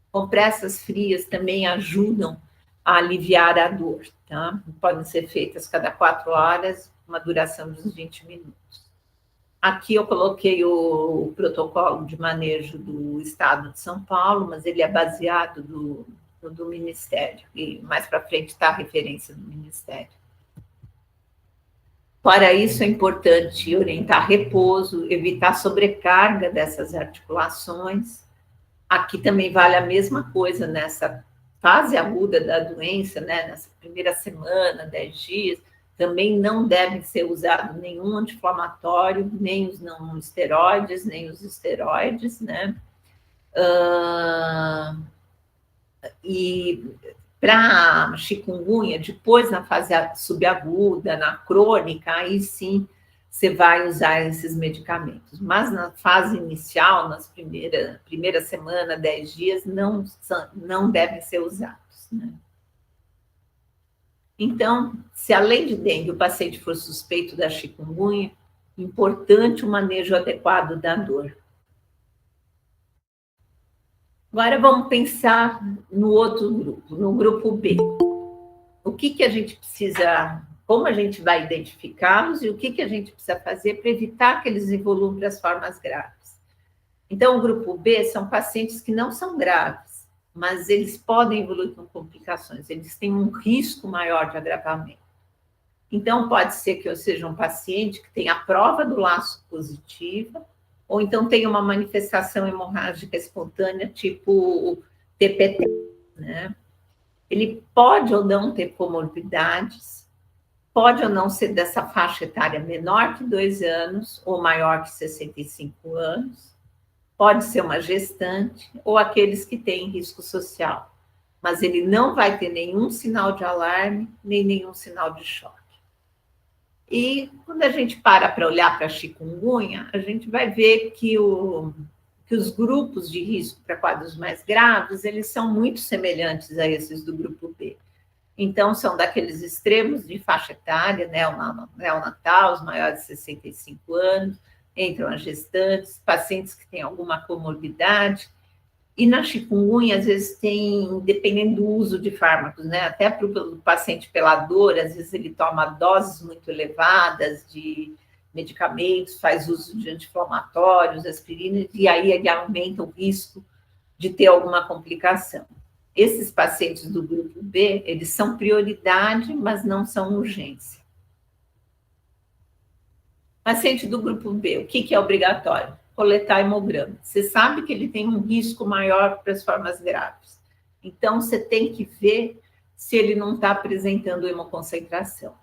Compressas frias também ajudam a aliviar a dor, tá? Podem ser feitas cada 4 horas, uma duração de uns 20 minutos. Aqui eu coloquei o protocolo de manejo do Estado de São Paulo, mas ele é baseado do Ministério, e mais para frente está a referência do Ministério. Para isso, é importante orientar repouso, evitar sobrecarga dessas articulações. Aqui também vale a mesma coisa nessa fase aguda da doença, né? Nessa primeira semana, 10 dias, também não devem ser usados nenhum anti-inflamatório, nem os não esteroides, nem os esteroides, né? E para chikungunya, depois na fase subaguda, na crônica, aí sim você vai usar esses medicamentos. Mas na fase inicial, nas primeira semana, 10 dias, não devem ser usados, né? Então, se além de dengue o paciente for suspeito da chikungunya, importante o manejo adequado da dor. Agora vamos pensar no outro grupo, no grupo B. O que a gente precisa, como a gente vai identificá-los e o que a gente precisa fazer para evitar que eles evoluam para as formas graves. Então, o grupo B são pacientes que não são graves, mas eles podem evoluir com complicações, eles têm um risco maior de agravamento. Então, pode ser que eu seja um paciente que tenha a prova do laço positiva, ou então tenha uma manifestação hemorrágica espontânea, tipo TPT, né? Ele pode ou não ter comorbidades, pode ou não ser dessa faixa etária menor que 2 anos, ou maior que 65 anos, pode ser uma gestante, ou aqueles que têm risco social, mas ele não vai ter nenhum sinal de alarme, nem nenhum sinal de choque. E quando a gente para olhar para a chikungunya, a gente vai ver que os grupos de risco para quadros mais graves, eles são muito semelhantes a esses do grupo B. Então, são daqueles extremos de faixa etária, neonatal, os maiores de 65 anos, entram as gestantes, pacientes que têm alguma comorbidade. E na chikungunya, às vezes tem, dependendo do uso de fármacos, né? Até para o paciente pela dor, às vezes ele toma doses muito elevadas de medicamentos, faz uso de anti-inflamatórios, aspirina, e aí ele aumenta o risco de ter alguma complicação. Esses pacientes do grupo B, eles são prioridade, mas não são urgência. Paciente do grupo B, o que é obrigatório? Coletar hemograma. Você sabe que ele tem um risco maior para as formas graves. Então, você tem que ver se ele não está apresentando hemoconcentração.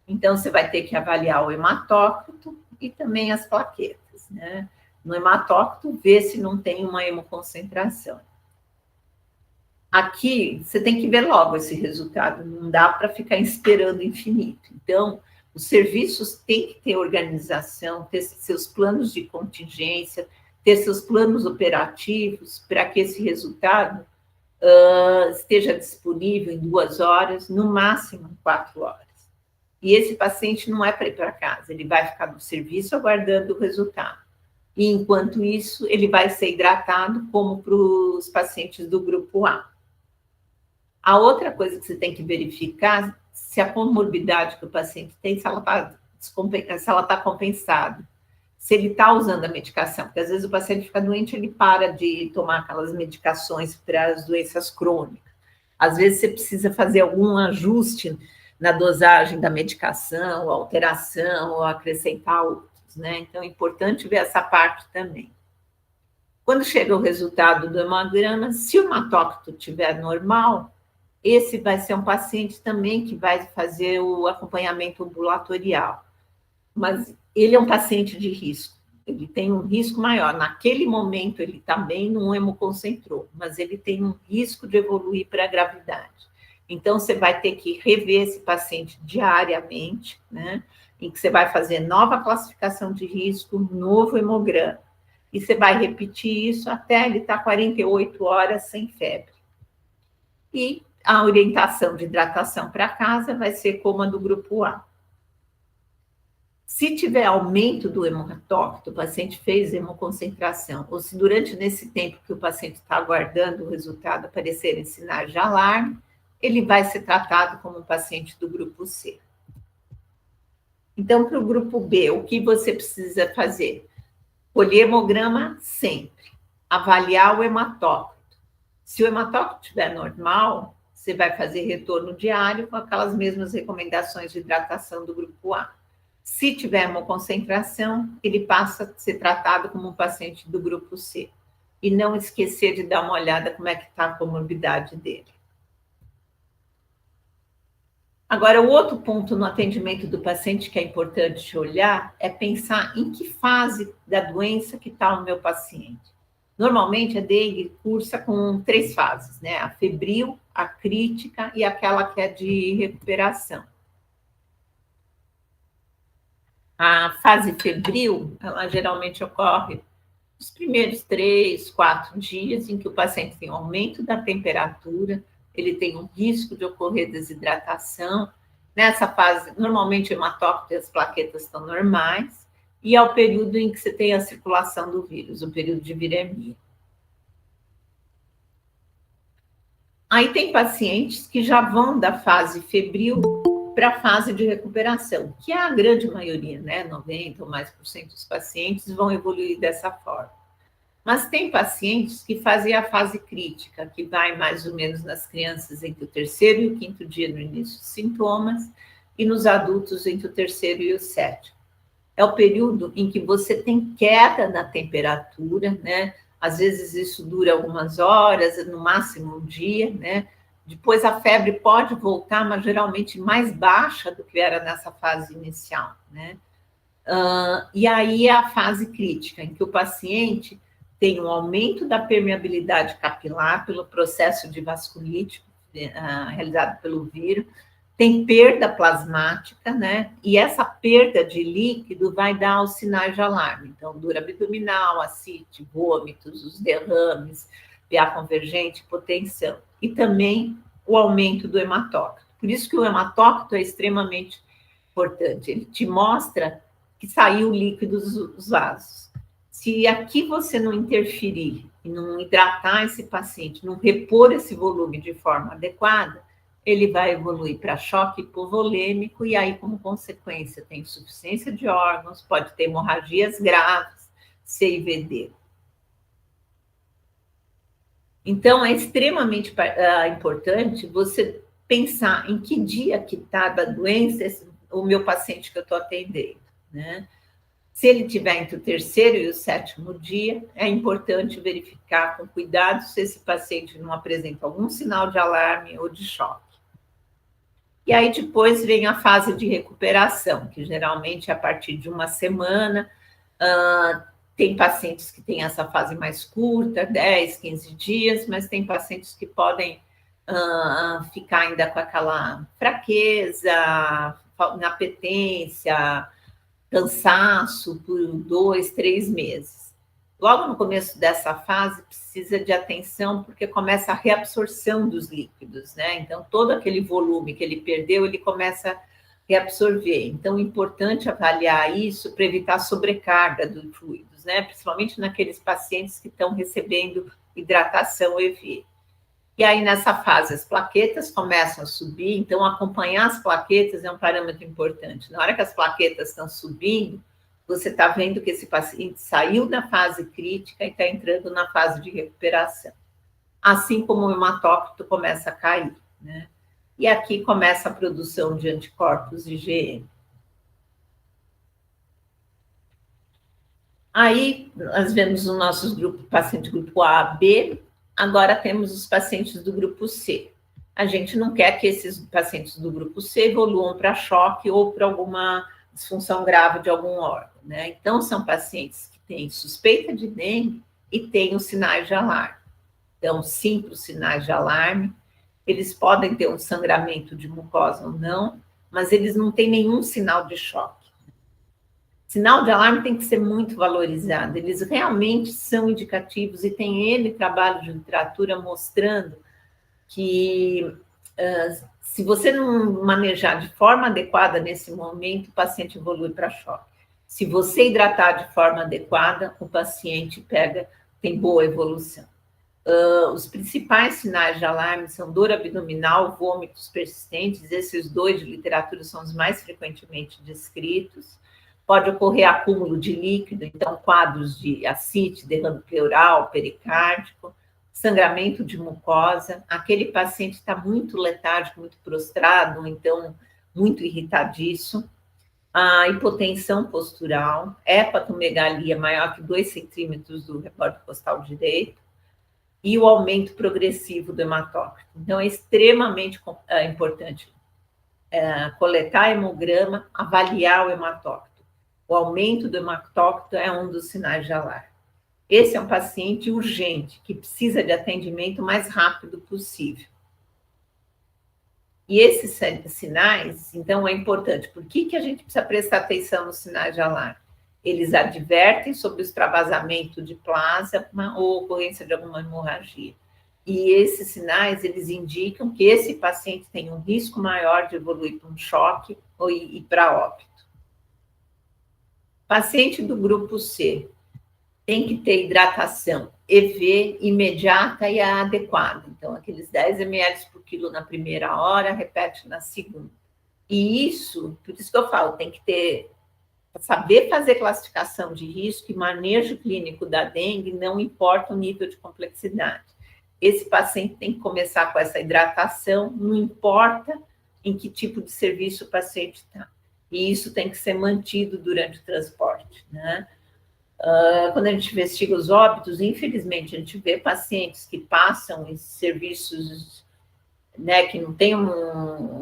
Então, você vai ter que avaliar o hematócrito e também as plaquetas, né? No hematócrito, ver se não tem uma hemoconcentração. Aqui, você tem que ver logo esse resultado, não dá para ficar esperando infinito. Então, os serviços têm que ter organização, ter seus planos de contingência, ter seus planos operativos para que esse resultado esteja disponível em 2 horas, no máximo 4 horas. E esse paciente não é para ir para casa, ele vai ficar no serviço aguardando o resultado. E, enquanto isso, ele vai ser hidratado, como para os pacientes do grupo A. A outra coisa que você tem que verificar se a comorbidade que o paciente tem, se ela está compensada, se ele está usando a medicação, porque às vezes o paciente fica doente, ele para de tomar aquelas medicações para as doenças crônicas. Às vezes você precisa fazer algum ajuste na dosagem da medicação, ou alteração, ou acrescentar outros, né? Então é importante ver essa parte também. Quando chega o resultado do hemograma, se o hematócrito estiver normal, esse vai ser um paciente também que vai fazer o acompanhamento ambulatorial. Mas ele é um paciente de risco, ele tem um risco maior. Naquele momento, ele também não hemoconcentrou, mas ele tem um risco de evoluir para a gravidade. Então, você vai ter que rever esse paciente diariamente, né? Em que você vai fazer nova classificação de risco, novo hemograma. E você vai repetir isso até ele estar 48 horas sem febre. E a orientação de hidratação para casa vai ser como a do grupo A. Se tiver aumento do hematócrito, o paciente fez hemoconcentração, ou se durante nesse tempo que o paciente está aguardando o resultado aparecerem sinais de alarme, ele vai ser tratado como um paciente do grupo C. Então, para o grupo B, o que você precisa fazer? Colher hemograma sempre, avaliar o hematócrito. Se o hematócrito estiver normal, você vai fazer retorno diário com aquelas mesmas recomendações de hidratação do grupo A. Se tiver hemoconcentração, ele passa a ser tratado como um paciente do grupo C. E não esquecer de dar uma olhada como é que está a comorbidade dele. Agora, o outro ponto no atendimento do paciente que é importante olhar é pensar em que fase da doença que está o meu paciente. Normalmente, a dengue cursa com 3 fases, né? A febril, a crítica e aquela que é de recuperação. A fase febril, ela geralmente ocorre nos primeiros 3, 4 dias, em que o paciente tem um aumento da temperatura, ele tem um risco de ocorrer desidratação. Nessa fase, normalmente o hematócrito e as plaquetas estão normais, e é o período em que você tem a circulação do vírus, o período de viremia. Aí tem pacientes que já vão da fase febril para a fase de recuperação, que é a grande maioria, né? 90% ou mais dos pacientes vão evoluir dessa forma. Mas tem pacientes que fazem a fase crítica, que vai mais ou menos nas crianças entre o 3º e o 5º dia no início dos sintomas, e nos adultos entre o 3º e o 7º. É o período em que você tem queda na temperatura, né? Às vezes isso dura algumas horas, no máximo um dia, né? Depois a febre pode voltar, mas geralmente mais baixa do que era nessa fase inicial, né? E aí é a fase crítica, em que o paciente tem um aumento da permeabilidade capilar pelo processo de vasculite realizado pelo vírus, tem perda plasmática, né? E essa perda de líquido vai dar os sinais de alarme. Então, dor abdominal, ascite, vômitos, os derrames, PA convergente, hipotensão. E também o aumento do hematócrito. Por isso que o hematócrito é extremamente importante. Ele te mostra que saiu líquido dos vasos. Se aqui você não interferir e não hidratar esse paciente, não repor esse volume de forma adequada, ele vai evoluir para choque hipovolêmico e aí, como consequência, tem insuficiência de órgãos, pode ter hemorragias graves, CIVD. Então, é extremamente importante você pensar em que dia que está da doença o meu paciente que eu estou atendendo, né? Se ele estiver entre o 3º e o 7º dia, é importante verificar com cuidado se esse paciente não apresenta algum sinal de alarme ou de choque. E aí depois vem a fase de recuperação, que geralmente é a partir de uma semana. Tem pacientes que têm essa fase mais curta, 10, 15 dias, mas tem pacientes que podem ficar ainda com aquela fraqueza, inapetência, cansaço por 2, 3 meses. Logo no começo dessa fase, precisa de atenção, porque começa a reabsorção dos líquidos, né? Então, todo aquele volume que ele perdeu, ele começa reabsorver. Então, é importante avaliar isso para evitar sobrecarga dos fluidos, né? Principalmente naqueles pacientes que estão recebendo hidratação EV. E aí, nessa fase, as plaquetas começam a subir, então acompanhar as plaquetas é um parâmetro importante. Na hora que as plaquetas estão subindo, você está vendo que esse paciente saiu da fase crítica e está entrando na fase de recuperação. Assim como o hematócrito começa a cair, né? E aqui começa a produção de anticorpos IgM. Aí, nós vemos os nossos grupos, paciente grupo A, B, agora temos os pacientes do grupo C. A gente não quer que esses pacientes do grupo C evoluam para choque ou para alguma disfunção grave de algum órgão, né? Então, são pacientes que têm suspeita de dengue e têm os sinais de alarme. Então, sim, para os sinais de alarme, eles podem ter um sangramento de mucosa ou não, mas eles não têm nenhum sinal de choque. Sinal de alarme tem que ser muito valorizado, eles realmente são indicativos e tem N trabalho de literatura mostrando que se você não manejar de forma adequada nesse momento, o paciente evolui para choque. Se você hidratar de forma adequada, o paciente tem boa evolução. Os principais sinais de alarme são dor abdominal, vômitos persistentes, esses dois de literatura são os mais frequentemente descritos. Pode ocorrer acúmulo de líquido, então quadros de ascite, derrame pleural, pericárdico, sangramento de mucosa, aquele paciente está muito letárgico, muito prostrado, então muito irritadiço. A hipotensão postural, hepatomegalia maior que 2 centímetros do rebordo costal direito, e o aumento progressivo do hematócrito. Então, é extremamente importante coletar hemograma, avaliar o hematócrito. O aumento do hematócrito é um dos sinais de alarme. Esse é um paciente urgente, que precisa de atendimento o mais rápido possível. E esses sinais, então, é importante. Por que a gente precisa prestar atenção nos sinais de alarme? Eles advertem sobre o extravasamento de plasma ou ocorrência de alguma hemorragia. E esses sinais, eles indicam que esse paciente tem um risco maior de evoluir para um choque ou ir para óbito. Paciente do grupo C tem que ter hidratação EV imediata e adequada. Então, aqueles 10 ml por quilo na primeira hora, repete na segunda. E isso, por isso que eu falo, tem que saber fazer classificação de risco e manejo clínico da dengue, não importa o nível de complexidade. Esse paciente tem que começar com essa hidratação, não importa em que tipo de serviço o paciente está. E isso tem que ser mantido durante o transporte, né? Quando a gente investiga os óbitos, infelizmente, a gente vê pacientes que passam em serviços, né, que não tem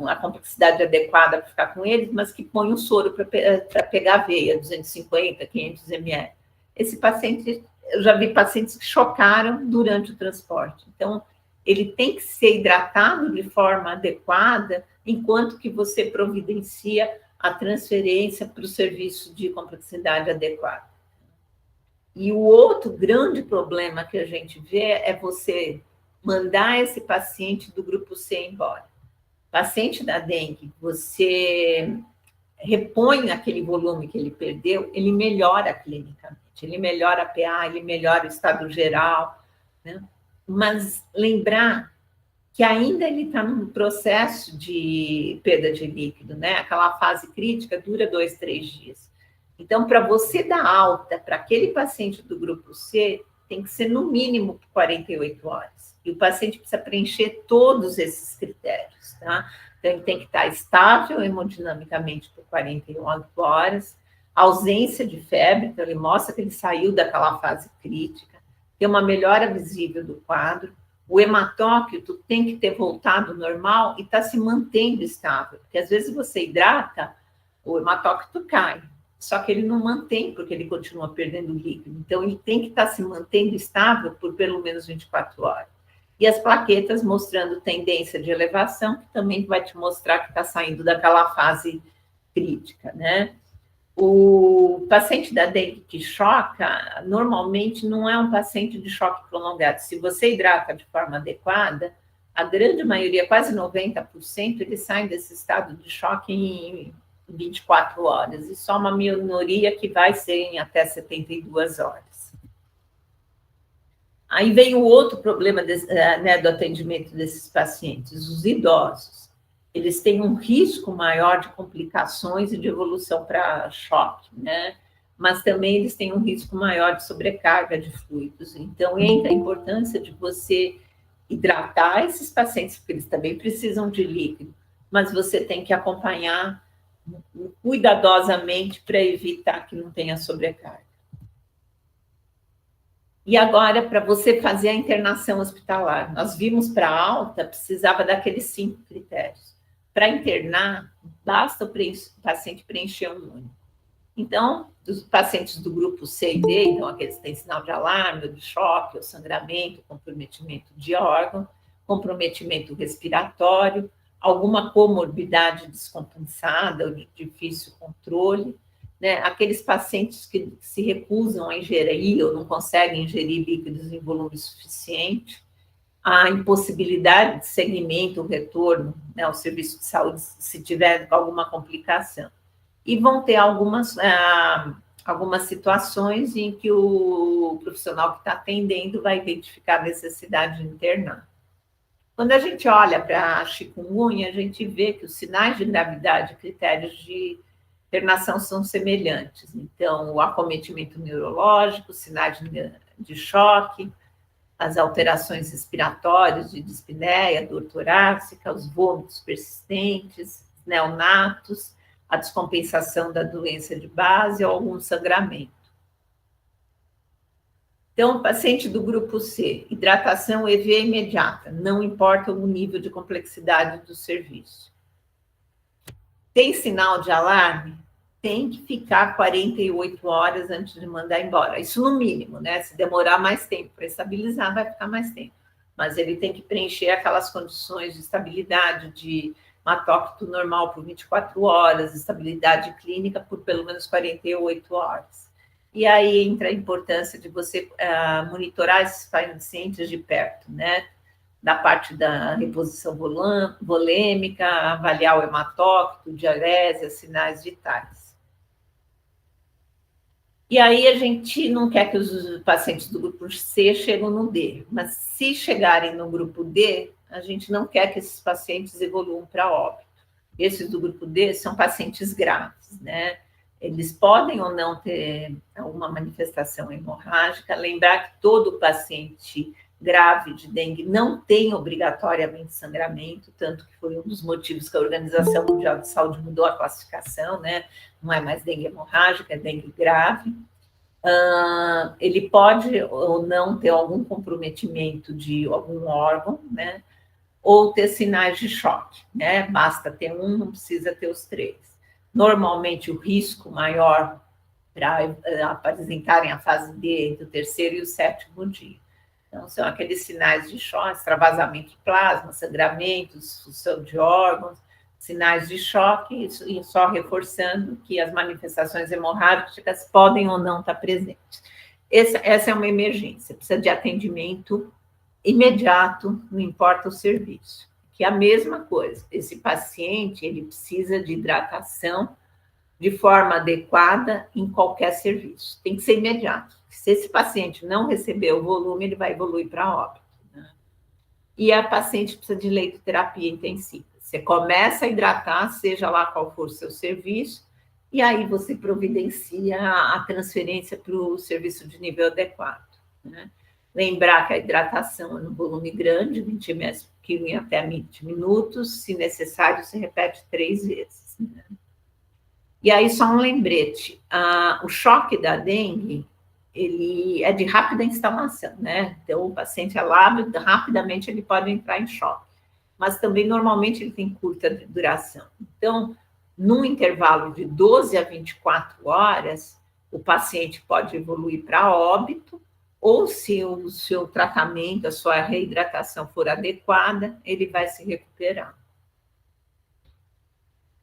a complexidade adequada para ficar com eles, mas que põe um soro para pegar a veia, 250, 500 ml. Esse paciente, eu já vi pacientes que chocaram durante o transporte. Então, ele tem que ser hidratado de forma adequada, enquanto que você providencia a transferência para o serviço de complexidade adequada. E o outro grande problema que a gente vê é você mandar esse paciente do grupo C embora. Paciente da dengue, você repõe aquele volume que ele perdeu, ele melhora clinicamente, ele melhora a PA, ele melhora o estado geral, né? Mas lembrar que ainda ele está num processo de perda de líquido, né? Aquela fase crítica dura 2, 3 dias. Então, para você dar alta para aquele paciente do grupo C, tem que ser no mínimo por 48 horas. E o paciente precisa preencher todos esses critérios, tá? Então, ele tem que estar estável hemodinamicamente por 48 horas, ausência de febre, então ele mostra que ele saiu daquela fase crítica, tem uma melhora visível do quadro, o hematócrito tem que ter voltado ao normal e está se mantendo estável, porque às vezes você hidrata, o hematócrito cai, só que ele não mantém, porque ele continua perdendo líquido. Então, ele tem que estar se mantendo estável por pelo menos 24 horas. E as plaquetas mostrando tendência de elevação, que também vai te mostrar que está saindo daquela fase crítica, né? O paciente da dengue que choca, normalmente não é um paciente de choque prolongado. Se você hidrata de forma adequada, A grande maioria, quase 90%, eles saem desse estado de choque em 24 horas, e só uma minoria que vai ser em até 72 horas. Aí vem o outro problema né, do atendimento desses pacientes, os idosos. Eles têm um risco maior de complicações e de evolução para choque, né? Mas também eles têm um risco maior de sobrecarga de fluidos. Então, entra a importância de você hidratar esses pacientes, porque eles também precisam de líquido, mas você tem que acompanhar cuidadosamente para evitar que não tenha sobrecarga. E agora, para você fazer a internação hospitalar, nós vimos para alta, precisava daqueles 5 critérios. Para internar, basta o paciente preencher um único. Então, os pacientes do grupo C e D, então aqueles que têm sinal de alarme, ou de choque, ou sangramento, comprometimento de órgão, comprometimento respiratório, alguma comorbidade descompensada ou de difícil controle, né? Aqueles pacientes que se recusam a ingerir ou não conseguem ingerir líquidos em volume suficiente, a impossibilidade de segmento, o retorno, né, ao serviço de saúde, se tiver alguma complicação. E vão ter algumas situações em que o profissional que está atendendo vai identificar a necessidade de internar. Quando a gente olha para a chikungunya, a gente vê que os sinais de gravidade e critérios de internação são semelhantes. Então, o acometimento neurológico, sinais de choque, as alterações respiratórias de dispneia, dor torácica, os vômitos persistentes, neonatos, a descompensação da doença de base ou algum sangramento. Então, paciente do grupo C, hidratação EV imediata, não importa o nível de complexidade do serviço. Tem sinal de alarme? Tem que ficar 48 horas antes de mandar embora. Isso no mínimo, né? Se demorar mais tempo para estabilizar, vai ficar mais tempo. Mas ele tem que preencher aquelas condições de estabilidade, de matócrito normal por 24 horas, estabilidade clínica por pelo menos 48 horas. E aí entra a importância de você monitorar esses pacientes de perto, né? Da parte da reposição volêmica, avaliar o hematócrito, diurésia, sinais vitais. E aí a gente não quer que os pacientes do grupo C cheguem no D, mas se chegarem no grupo D, a gente não quer que esses pacientes evoluam para óbito. Esses do grupo D são pacientes graves, né? Eles podem ou não ter alguma manifestação hemorrágica. Lembrar que todo paciente grave de dengue não tem obrigatoriamente sangramento, tanto que foi um dos motivos que a Organização Mundial de Saúde mudou a classificação, né? Não é mais dengue hemorrágica, é dengue grave. Ele pode ou não ter algum comprometimento de algum órgão, né? Ou ter sinais de choque, né? Basta ter um, não precisa ter os 3. Normalmente, o risco maior para apresentarem a fase D entre o 3º e o 7º dia. Então, são aqueles sinais de choque, extravasamento de plasma, sangramento, disfunção de órgãos, sinais de choque, e só reforçando que as manifestações hemorrágicas podem ou não estar presentes. Essa é uma emergência, precisa de atendimento imediato, não importa o serviço. Que é a mesma coisa, esse paciente ele precisa de hidratação de forma adequada em qualquer serviço, tem que ser imediato. Se esse paciente não receber o volume, ele vai evoluir para óbito, né? E a paciente precisa de leitoterapia intensiva. Você começa a hidratar, seja lá qual for o seu serviço, e aí você providencia a transferência para o serviço de nível adequado, né? Lembrar que a hidratação é no volume grande, 20 ml por quilo em até 20 minutos, se necessário, se repete 3 vezes, né? E aí, só um lembrete, o choque da dengue, ele é de rápida instalação, né? Então, o paciente é lábio, rapidamente ele pode entrar em choque, mas também, normalmente, ele tem curta duração. Então, num intervalo de 12 a 24 horas, o paciente pode evoluir para óbito, ou se o seu tratamento, a sua reidratação for adequada, ele vai se recuperar.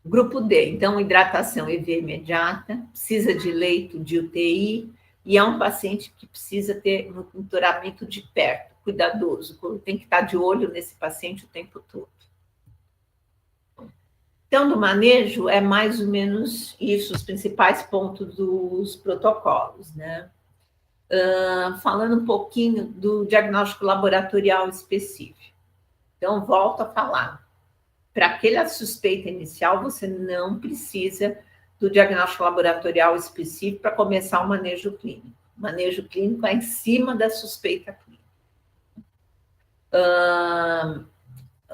Grupo D, então, hidratação EV imediata, precisa de leito de UTI, e é um paciente que precisa ter monitoramento de perto, cuidadoso, tem que estar de olho nesse paciente o tempo todo. Então, no manejo, é mais ou menos isso, os principais pontos dos protocolos, né? Falando um pouquinho do diagnóstico laboratorial específico. Então, volto a falar. Para aquela suspeita inicial, você não precisa do diagnóstico laboratorial específico para começar o manejo clínico. O manejo clínico é em cima da suspeita clínica.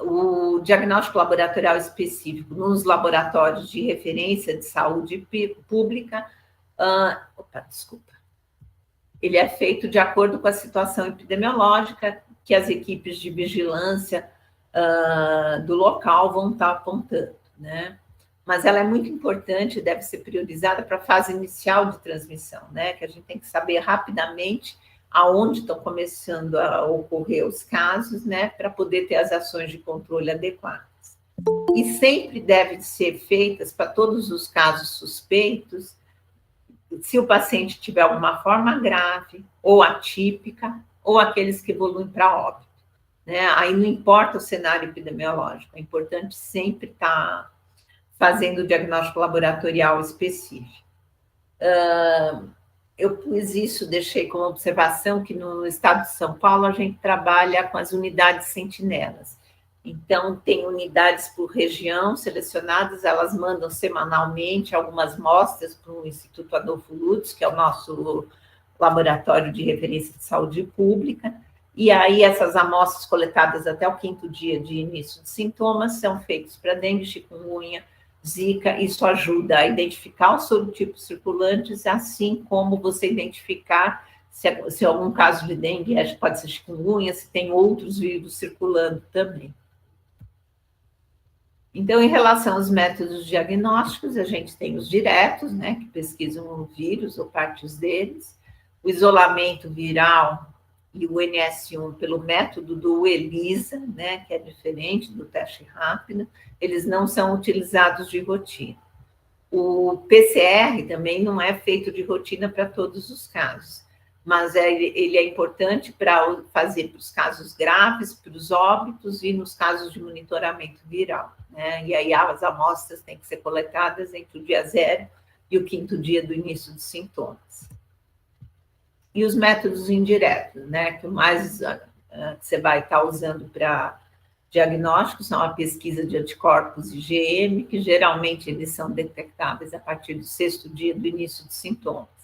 O diagnóstico laboratorial específico nos laboratórios de referência de saúde pública, ele é feito de acordo com a situação epidemiológica que as equipes de vigilância do local vão estar apontando, né? Mas ela é muito importante, deve ser priorizada para a fase inicial de transmissão, né? Que a gente tem que saber rapidamente aonde estão começando a ocorrer os casos, né? Para poder ter as ações de controle adequadas. E sempre devem ser feitas para todos os casos suspeitos, se o paciente tiver alguma forma grave ou atípica, ou aqueles que evoluem para óbito, né? Aí não importa o cenário epidemiológico, é importante sempre estar fazendo o diagnóstico laboratorial específico. Eu pus isso, deixei como observação que no estado de São Paulo a gente trabalha com as unidades sentinelas. Então, tem unidades por região selecionadas, elas mandam semanalmente algumas amostras para o Instituto Adolfo Lutz, que é o nosso laboratório de referência de saúde pública, e aí essas amostras coletadas até o 5º dia de início de sintomas são feitas para dengue, chikungunya, Zika. Isso ajuda a identificar os sorotipos circulantes, assim como você identificar se algum caso de dengue pode ser chikungunya, se tem outros vírus circulando também. Então, em relação aos métodos diagnósticos, a gente tem os diretos, né, que pesquisam o vírus ou partes deles, o isolamento viral e o NS1 pelo método do ELISA, né, que é diferente do teste rápido, eles não são utilizados de rotina. O PCR também não é feito de rotina para todos os casos, mas ele é importante para fazer para os casos graves, para os óbitos e nos casos de monitoramento viral, né? E aí as amostras têm que ser coletadas entre o dia 0 e o 5º dia do início dos sintomas. E os métodos indiretos, né? Que o mais que você vai estar usando para diagnóstico são a pesquisa de anticorpos IgM, que geralmente eles são detectáveis a partir do 6º dia do início dos sintomas.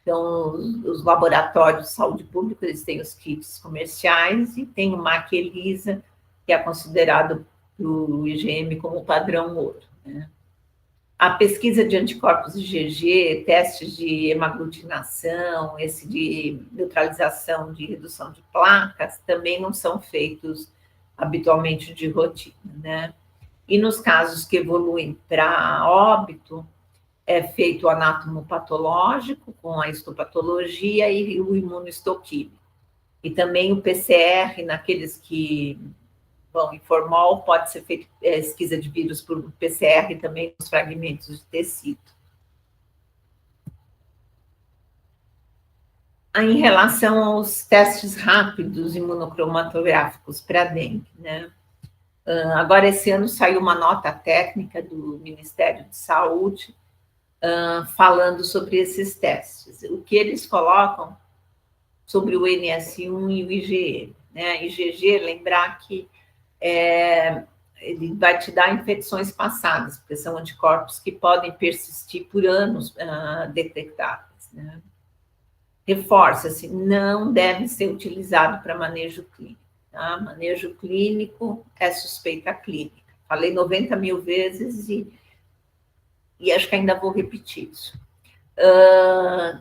Então, os laboratórios de saúde pública, eles têm os kits comerciais e tem o MAC ELISA, que é considerado pelo IgM como padrão ouro, né? A pesquisa de anticorpos IgG, testes de hemaglutinação, esse de neutralização de redução de placas, também não são feitos habitualmente de rotina, né? E nos casos que evoluem para óbito, é feito o anatomopatológico com a histopatologia e o imunohistoquímico. E também o PCR, naqueles que vão em formol, pode ser feito pesquisa de vírus por PCR também nos fragmentos de tecido. Em relação aos testes rápidos imunocromatográficos para dengue, né? Agora, esse ano saiu uma nota técnica do Ministério de Saúde falando sobre esses testes. O que eles colocam sobre o NS1 e o IgE, né? IgG, lembrar que ele vai te dar infecções passadas, porque são anticorpos que podem persistir por anos detectáveis, né? Reforça-se, não deve ser utilizado para manejo clínico, tá? Manejo clínico é suspeita clínica. Falei 90 mil vezes e acho que ainda vou repetir isso.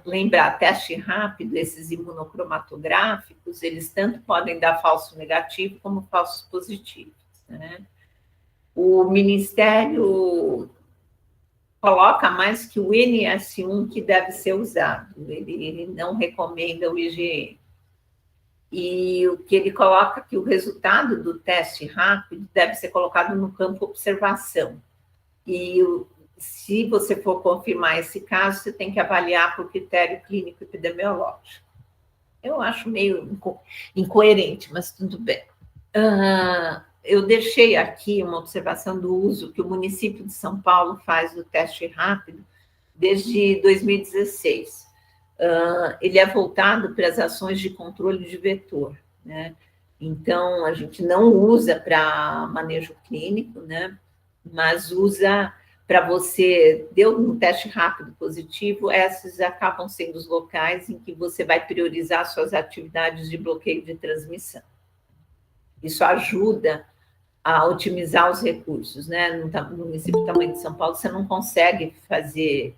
Lembrar, teste rápido, esses imunocromatográficos, eles tanto podem dar falso negativo como falsos positivos, né? O Ministério coloca mais que o NS1 que deve ser usado, ele não recomenda o IgE. E o que ele coloca que o resultado do teste rápido deve ser colocado no campo observação. E se você for confirmar esse caso, você tem que avaliar por critério clínico epidemiológico. Eu acho meio incoerente, mas tudo bem. Eu deixei aqui uma observação do uso que o município de São Paulo faz do teste rápido desde 2016. Ele é voltado para as ações de controle de vetor, né? Então, a gente não usa para manejo clínico, né? Mas usa para você, deu um teste rápido positivo, esses acabam sendo os locais em que você vai priorizar suas atividades de bloqueio de transmissão. Isso ajuda a otimizar os recursos, né? No município do tamanho de São Paulo, você não consegue fazer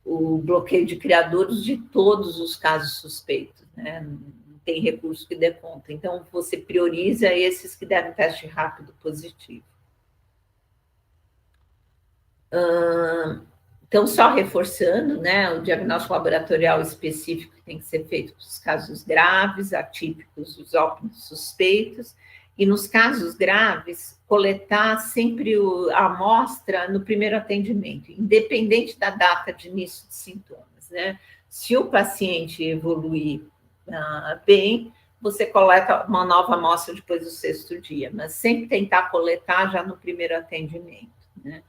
o bloqueio de criadores de todos os casos suspeitos, né? Não tem recurso que dê conta. Então, você prioriza esses que deram teste rápido positivo. Então, só reforçando, né, o diagnóstico laboratorial específico tem que ser feito para os casos graves, atípicos, os óbitos suspeitos, e nos casos graves, coletar sempre a amostra no primeiro atendimento, independente da data de início de sintomas, né? Se o paciente evoluir bem, você coleta uma nova amostra depois do 6º dia, mas sempre tentar coletar já no primeiro atendimento, né?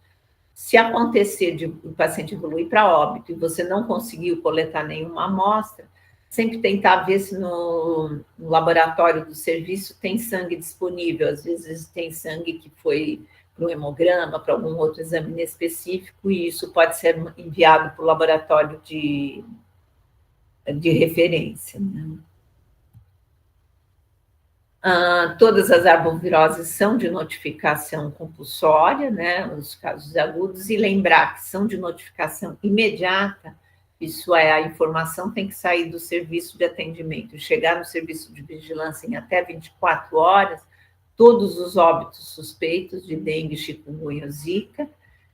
Se acontecer de o paciente evoluir para óbito e você não conseguiu coletar nenhuma amostra, sempre tentar ver se no laboratório do serviço tem sangue disponível. Às vezes tem sangue que foi para um hemograma, para algum outro exame específico, e isso pode ser enviado para o laboratório de referência, né? Todas as arboviroses são de notificação compulsória, né, os casos agudos, e lembrar que são de notificação imediata, isso é, a informação tem que sair do serviço de atendimento e chegar no serviço de vigilância em até 24 horas, todos os óbitos suspeitos de dengue, chikungunya, zika,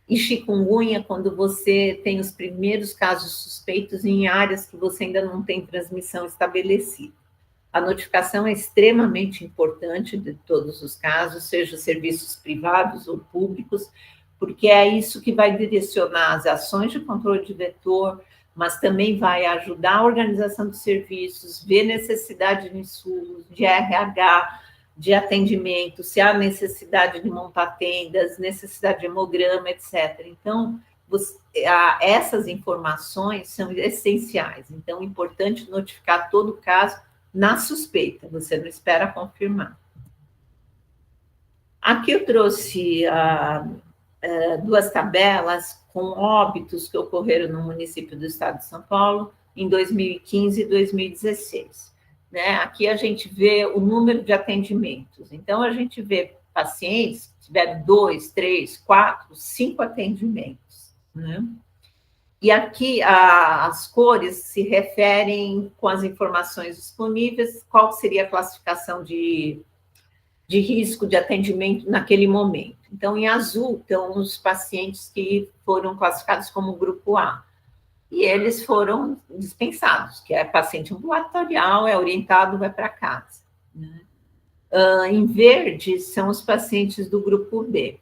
e chikungunya quando você tem os primeiros casos suspeitos em áreas que você ainda não tem transmissão estabelecida. A notificação é extremamente importante de todos os casos, seja serviços privados ou públicos, porque é isso que vai direcionar as ações de controle de vetor, mas também vai ajudar a organização dos serviços, ver necessidade de insumos, de RH, de atendimento, se há necessidade de montar tendas, necessidade de hemograma, etc. Então, essas informações são essenciais. Então, é importante notificar todo o caso na suspeita, você não espera confirmar. Aqui eu trouxe duas tabelas com óbitos que ocorreram no município do estado de São Paulo em 2015 e 2016. Né? Aqui a gente vê o número de atendimentos. Então, a gente vê pacientes que tiveram 2, 3, 4, 5 atendimentos. Né? E aqui as cores se referem com as informações disponíveis, qual seria a classificação de risco de atendimento naquele momento. Então, em azul estão os pacientes que foram classificados como grupo A. E eles foram dispensados, que é paciente ambulatorial, é orientado, vai para casa. Né? Em verde são os pacientes do grupo B,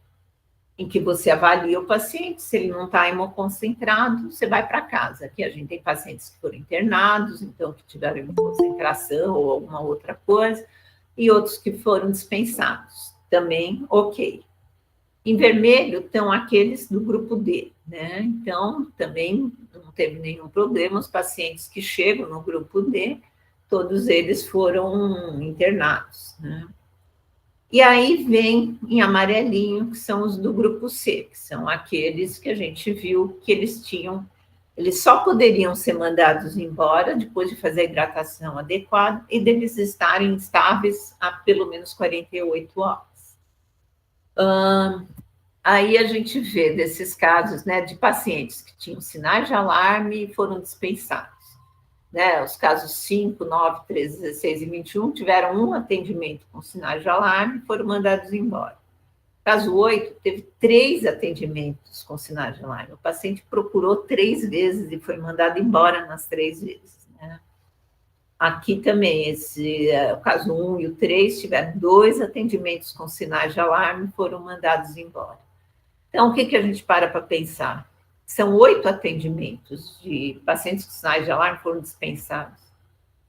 em que você avalia o paciente, se ele não está hemoconcentrado, você vai para casa. Aqui a gente tem pacientes que foram internados, então que tiveram hemoconcentração ou alguma outra coisa, e outros que foram dispensados. Também, ok. Em vermelho estão aqueles do grupo D, né? Então, também não teve nenhum problema, os pacientes que chegam no grupo D, todos eles foram internados, né? E aí vem em amarelinho, que são os do grupo C, que são aqueles que a gente viu que eles só poderiam ser mandados embora depois de fazer a hidratação adequada e deles estarem estáveis há pelo menos 48 horas. Aí a gente vê desses casos, né, de pacientes que tinham sinais de alarme e foram dispensados. Né, os casos 5, 9, 13, 16 e 21 tiveram um atendimento com sinais de alarme e foram mandados embora. Caso 8, teve 3 atendimentos com sinais de alarme. O paciente procurou 3 vezes e foi mandado embora nas 3 vezes. Né? Aqui também, o caso 1 e o 3 tiveram 2 atendimentos com sinais de alarme e foram mandados embora. Então, o que a gente para pensar? São 8 atendimentos de pacientes com sinais de alarme foram dispensados.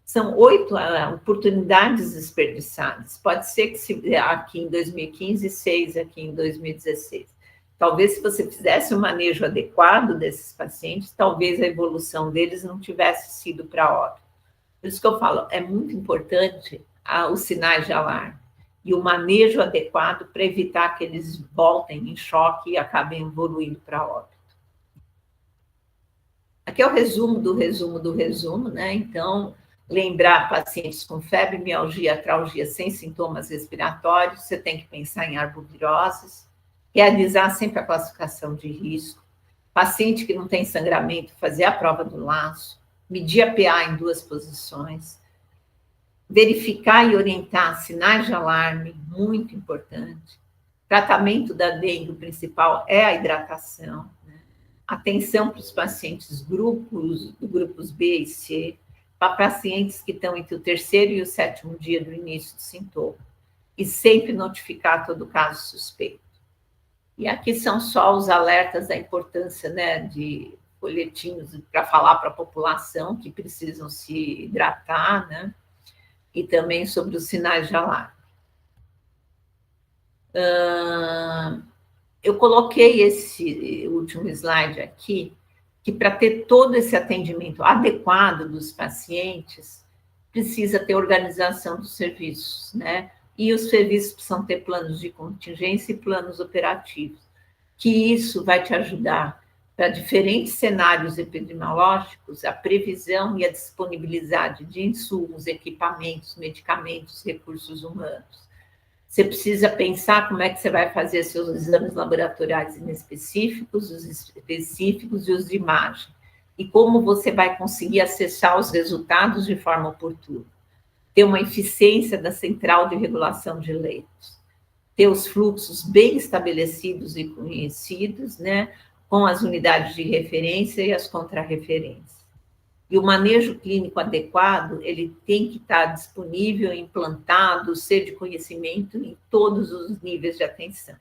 São 8 oportunidades desperdiçadas. Pode ser que aqui em 2015, 6 aqui em 2016. Talvez se você fizesse um manejo adequado desses pacientes, talvez a evolução deles não tivesse sido para óbito. Por isso que eu falo, é muito importante os sinais de alarme e o manejo adequado para evitar que eles voltem em choque e acabem evoluindo para óbito. Aqui é o resumo do resumo do resumo, né? Então, lembrar pacientes com febre, mialgia, atralgia sem sintomas respiratórios, você tem que pensar em arboviroses, realizar sempre a classificação de risco, paciente que não tem sangramento, fazer a prova do laço, medir a PA em 2 posições, verificar e orientar sinais de alarme, muito importante. Tratamento da dengue, o principal é a hidratação, né? Atenção para os pacientes grupos B e C, para pacientes que estão entre o 3º e o 7º dia do início do sintoma, e sempre notificar todo caso suspeito. E aqui são só os alertas da importância, né, de folhetinhos para falar para a população que precisam se hidratar, né, e também sobre os sinais de alarme. Eu coloquei esse último slide aqui, que para ter todo esse atendimento adequado dos pacientes, precisa ter organização dos serviços, né? E os serviços precisam ter planos de contingência e planos operativos, que isso vai te ajudar para diferentes cenários epidemiológicos, a previsão e a disponibilidade de insumos, equipamentos, medicamentos, recursos humanos. Você precisa pensar como é que você vai fazer seus exames laboratoriais inespecíficos, os específicos e os de imagem, e como você vai conseguir acessar os resultados de forma oportuna. Ter uma eficiência da central de regulação de leitos, ter os fluxos bem estabelecidos e conhecidos, né, com as unidades de referência e as contrarreferências. E o manejo clínico adequado, ele tem que estar disponível, implantado, ser de conhecimento em todos os níveis de atenção.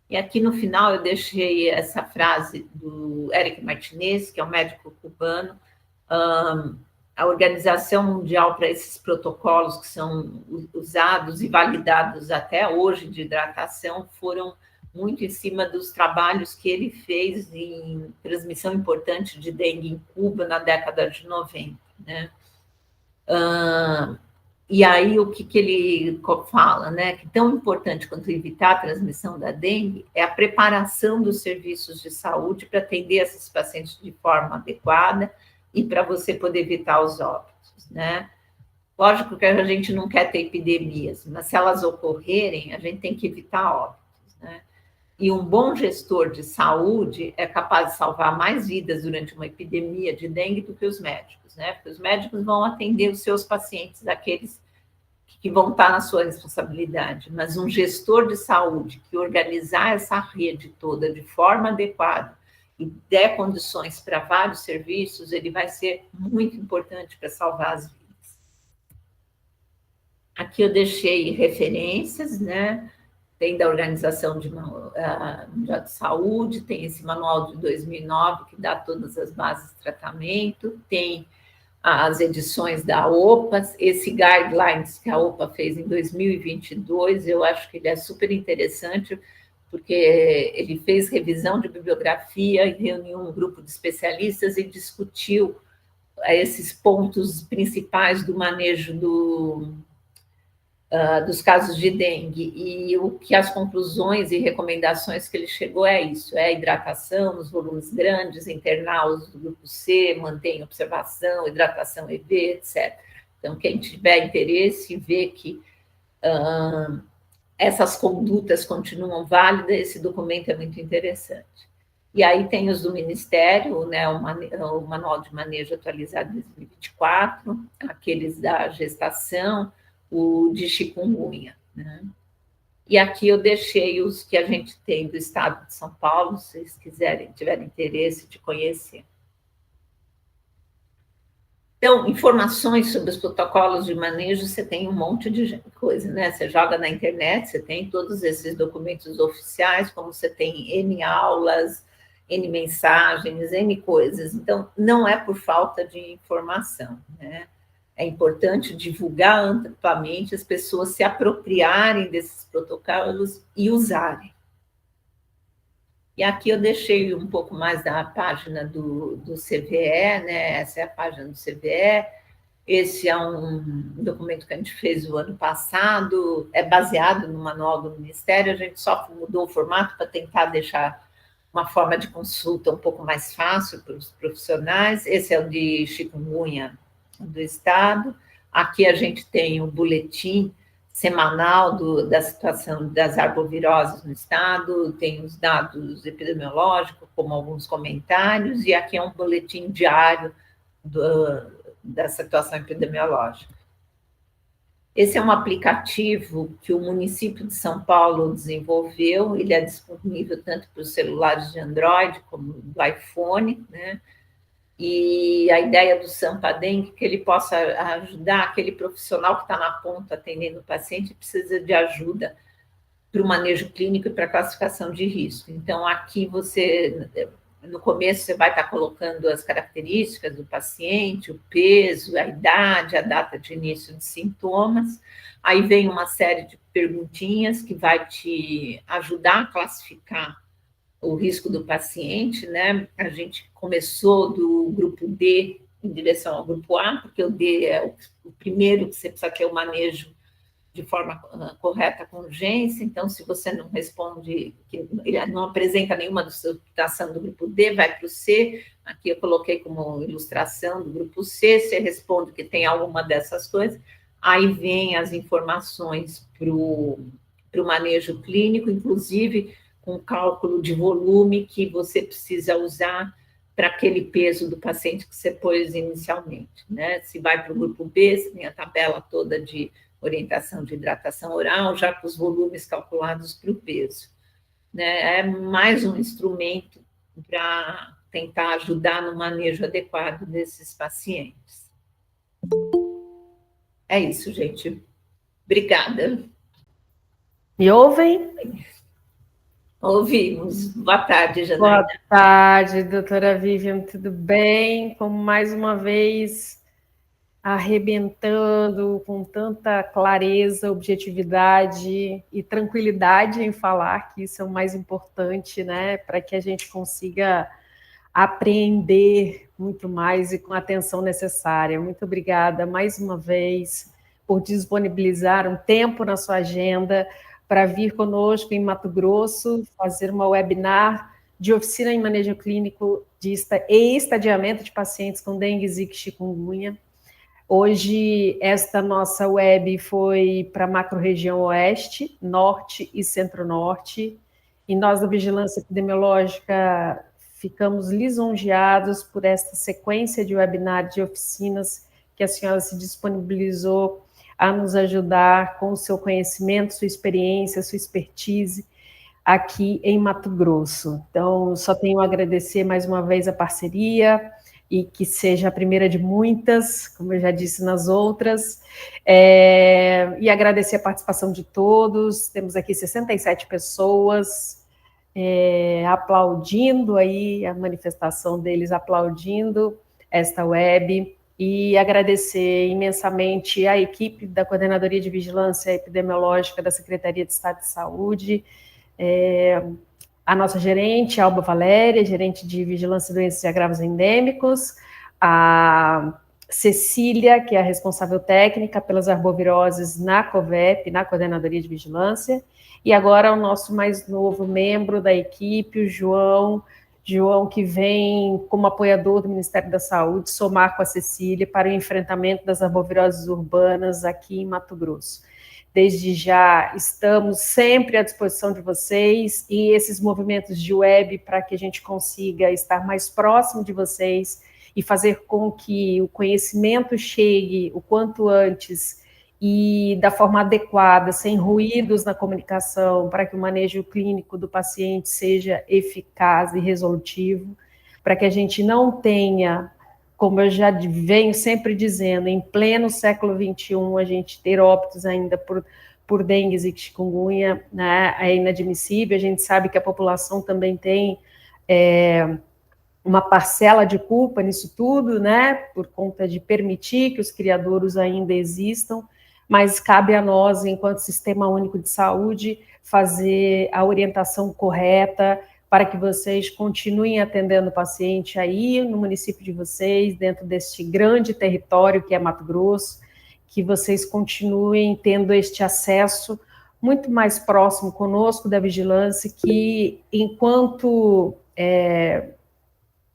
E aqui no final eu deixei essa frase do Eric Martinez, que é um médico cubano. A Organização Mundial para esses protocolos que são usados e validados até hoje de hidratação foram muito em cima dos trabalhos que ele fez em transmissão importante de dengue em Cuba na década de 90, né? E aí o que ele fala, né? Que tão importante quanto evitar a transmissão da dengue é a preparação dos serviços de saúde para atender esses pacientes de forma adequada e para você poder evitar os óbitos, né? Lógico que a gente não quer ter epidemias, mas se elas ocorrerem, a gente tem que evitar óbitos, né? E um bom gestor de saúde é capaz de salvar mais vidas durante uma epidemia de dengue do que os médicos, né? Porque os médicos vão atender os seus pacientes, aqueles que vão estar na sua responsabilidade, mas um gestor de saúde que organizar essa rede toda de forma adequada e der condições para vários serviços, ele vai ser muito importante para salvar as vidas. Aqui eu deixei referências, né? Tem da Organização Mundial de Saúde, tem esse manual de 2009 que dá todas as bases de tratamento, tem as edições da OPA, esse guidelines que a OPA fez em 2022, eu acho que ele é super interessante, porque ele fez revisão de bibliografia e reuniu um grupo de especialistas e discutiu esses pontos principais do manejo dos casos de dengue, e o que as conclusões e recomendações que ele chegou é isso, é a hidratação nos volumes grandes, internar os do grupo C, manter em observação, hidratação EV, etc. Então, quem tiver interesse, vê que essas condutas continuam válidas, esse documento é muito interessante. E aí tem os do Ministério, né, o Manual de Manejo atualizado de 2024, aqueles da gestação, o de chikungunya, né? E aqui eu deixei os que a gente tem do estado de São Paulo, se vocês tiverem interesse de conhecer. Então, informações sobre os protocolos de manejo, você tem um monte de coisa, né? Você joga na internet, você tem todos esses documentos oficiais, como você tem N aulas, N mensagens, N coisas. Então, não é por falta de informação, né? É importante divulgar amplamente, as pessoas se apropriarem desses protocolos e usarem. E aqui eu deixei um pouco mais da página do CVE, né? Essa é a página do CVE. Esse é um documento que a gente fez o ano passado, é baseado no manual do Ministério, a gente só mudou o formato para tentar deixar uma forma de consulta um pouco mais fácil para os profissionais. Esse é o de chikungunya do Estado. Aqui a gente tem o boletim semanal da situação das arboviroses no Estado, tem os dados epidemiológicos, como alguns comentários, e aqui é um boletim diário da situação epidemiológica. Esse é um aplicativo que o município de São Paulo desenvolveu, ele é disponível tanto para os celulares de Android como do iPhone, né? E a ideia do Sampa-Dengue é que ele possa ajudar aquele profissional que está na ponta atendendo o paciente e precisa de ajuda para o manejo clínico e para a classificação de risco. Então, aqui você, no começo, você vai estar colocando as características do paciente, o peso, a idade, a data de início de sintomas. Aí vem uma série de perguntinhas que vai te ajudar a classificar o risco do paciente, né? A gente começou do grupo D em direção ao grupo A, porque o D é o primeiro que você precisa ter o manejo de forma correta com urgência. Então, se você não responde, que ele não apresenta nenhuma suspeitação do grupo D, vai para o C. Aqui eu coloquei como ilustração do grupo C. Você responde que tem alguma dessas coisas, aí vem as informações para o manejo clínico, inclusive com cálculo de volume que você precisa usar para aquele peso do paciente que você pôs inicialmente, né? Se vai para o grupo B, você tem a tabela toda de orientação de hidratação oral, já com os volumes calculados para o peso, né? É mais um instrumento para tentar ajudar no manejo adequado desses pacientes. É isso, gente. Obrigada. Me ouvem? Ouvimos. Boa tarde, Janaína. Boa tarde, doutora Vivian, tudo bem? Como mais uma vez arrebentando com tanta clareza, objetividade e tranquilidade em falar, que isso é o mais importante, né? Para que a gente consiga apreender muito mais e com a atenção necessária. Muito obrigada mais uma vez por disponibilizar um tempo na sua agenda para vir conosco em Mato Grosso, fazer uma webinar de oficina em manejo clínico e estadiamento de pacientes com dengue, zika e chikungunya. Hoje, esta nossa web foi para a macro-região oeste, norte e centro-norte, e nós da Vigilância Epidemiológica ficamos lisonjeados por esta sequência de webinar de oficinas que a senhora se disponibilizou a nos ajudar com o seu conhecimento, sua experiência, sua expertise aqui em Mato Grosso. Então, só tenho a agradecer mais uma vez a parceria e que seja a primeira de muitas, como eu já disse nas outras, e agradecer a participação de todos. Temos aqui 67 pessoas aplaudindo aí a manifestação deles, aplaudindo esta web, e agradecer imensamente a equipe da Coordenadoria de Vigilância Epidemiológica da Secretaria de Estado de Saúde, a nossa gerente, Alba Valéria, gerente de Vigilância de Doenças e Agravos Endêmicos, a Cecília, que é a responsável técnica pelas arboviroses na COVEP, na Coordenadoria de Vigilância, e agora o nosso mais novo membro da equipe, o João, que vem como apoiador do Ministério da Saúde, somar com a Cecília para o enfrentamento das arboviroses urbanas aqui em Mato Grosso. Desde já estamos sempre à disposição de vocês, e esses movimentos de web para que a gente consiga estar mais próximo de vocês e fazer com que o conhecimento chegue o quanto antes e da forma adequada, sem ruídos na comunicação, para que o manejo clínico do paciente seja eficaz e resolutivo, para que a gente não tenha, como eu já venho sempre dizendo, em pleno século XXI, a gente ter óbitos ainda por dengue e chikungunya, né, é inadmissível. A gente sabe que a população também tem uma parcela de culpa nisso tudo, né, por conta de permitir que os criadouros ainda existam, mas cabe a nós, enquanto Sistema Único de Saúde, fazer a orientação correta para que vocês continuem atendendo o paciente aí no município de vocês, dentro deste grande território que é Mato Grosso, que vocês continuem tendo este acesso muito mais próximo conosco da vigilância, que enquanto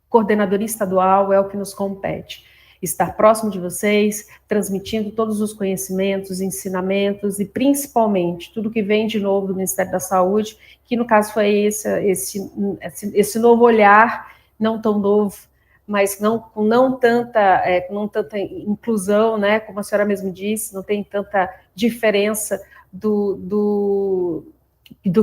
coordenadoria estadual é o que nos compete. Estar próximo de vocês, transmitindo todos os conhecimentos, ensinamentos e, principalmente, tudo que vem de novo do Ministério da Saúde, que no caso foi esse novo olhar, não tão novo, mas com não tanta inclusão, né, como a senhora mesmo disse, não tem tanta diferença do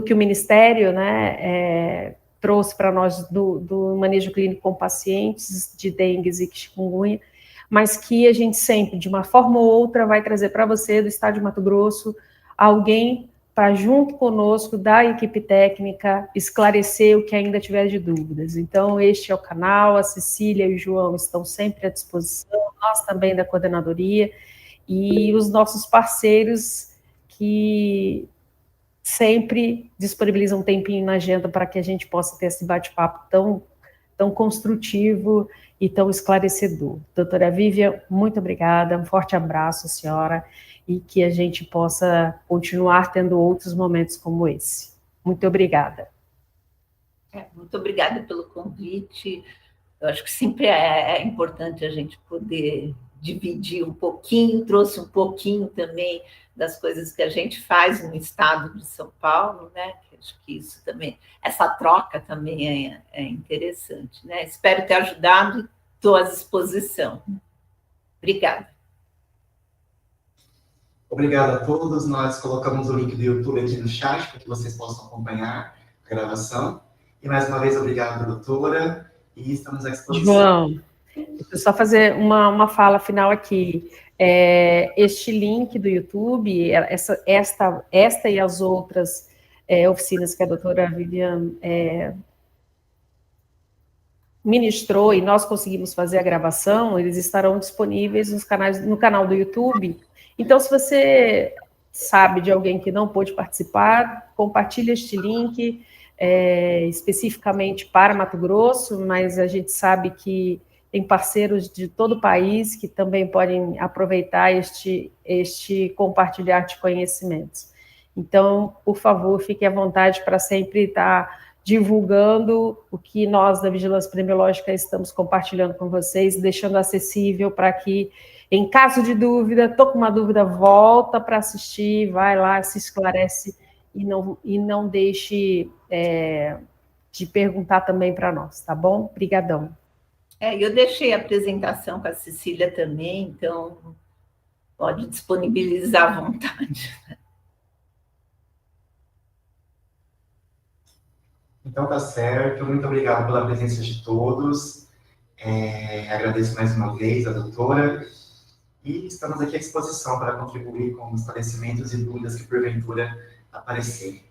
que o Ministério, né, trouxe para nós do manejo clínico com pacientes de dengue e chikungunya, mas que a gente sempre, de uma forma ou outra, vai trazer para você, do estado de Mato Grosso, alguém para, junto conosco, da equipe técnica, esclarecer o que ainda tiver de dúvidas. Então, este é o canal, a Cecília e o João estão sempre à disposição, nós também da coordenadoria, e os nossos parceiros que sempre disponibilizam um tempinho na agenda para que a gente possa ter esse bate-papo tão construtivo e tão esclarecedor. Doutora Vivian, muito obrigada, um forte abraço, senhora, e que a gente possa continuar tendo outros momentos como esse. Muito obrigada. Muito obrigada pelo convite. Eu acho que sempre é importante a gente poder dividir um pouquinho, trouxe um pouquinho também das coisas que a gente faz no estado de São Paulo, né? Acho que isso também, essa troca também é interessante, né? Espero ter ajudado e estou à disposição. Obrigada. Obrigado a todos. Nós colocamos o link do YouTube aqui no chat para que vocês possam acompanhar a gravação. E mais uma vez, obrigado, doutora. E estamos à disposição. João, deixa eu só fazer uma fala final aqui. Este link do YouTube, esta e as outras oficinas que a doutora Vivian ministrou e nós conseguimos fazer a gravação, eles estarão disponíveis no canal do YouTube. Então, se você sabe de alguém que não pôde participar, compartilhe este link especificamente para Mato Grosso, mas a gente sabe que tem parceiros de todo o país que também podem aproveitar este compartilhar de conhecimentos. Então, por favor, fique à vontade para sempre estar divulgando o que nós da Vigilância Epidemiológica estamos compartilhando com vocês, deixando acessível para que, em caso de dúvida, estou com uma dúvida, volta para assistir, vai lá, se esclarece e não deixe de perguntar também para nós, tá bom? Obrigadão. Eu deixei a apresentação com a Cecília também, então pode disponibilizar à vontade. Então, tá certo. Muito obrigado pela presença de todos. Agradeço mais uma vez a doutora. E estamos aqui à disposição para contribuir com esclarecimentos e dúvidas que, porventura, aparecerem.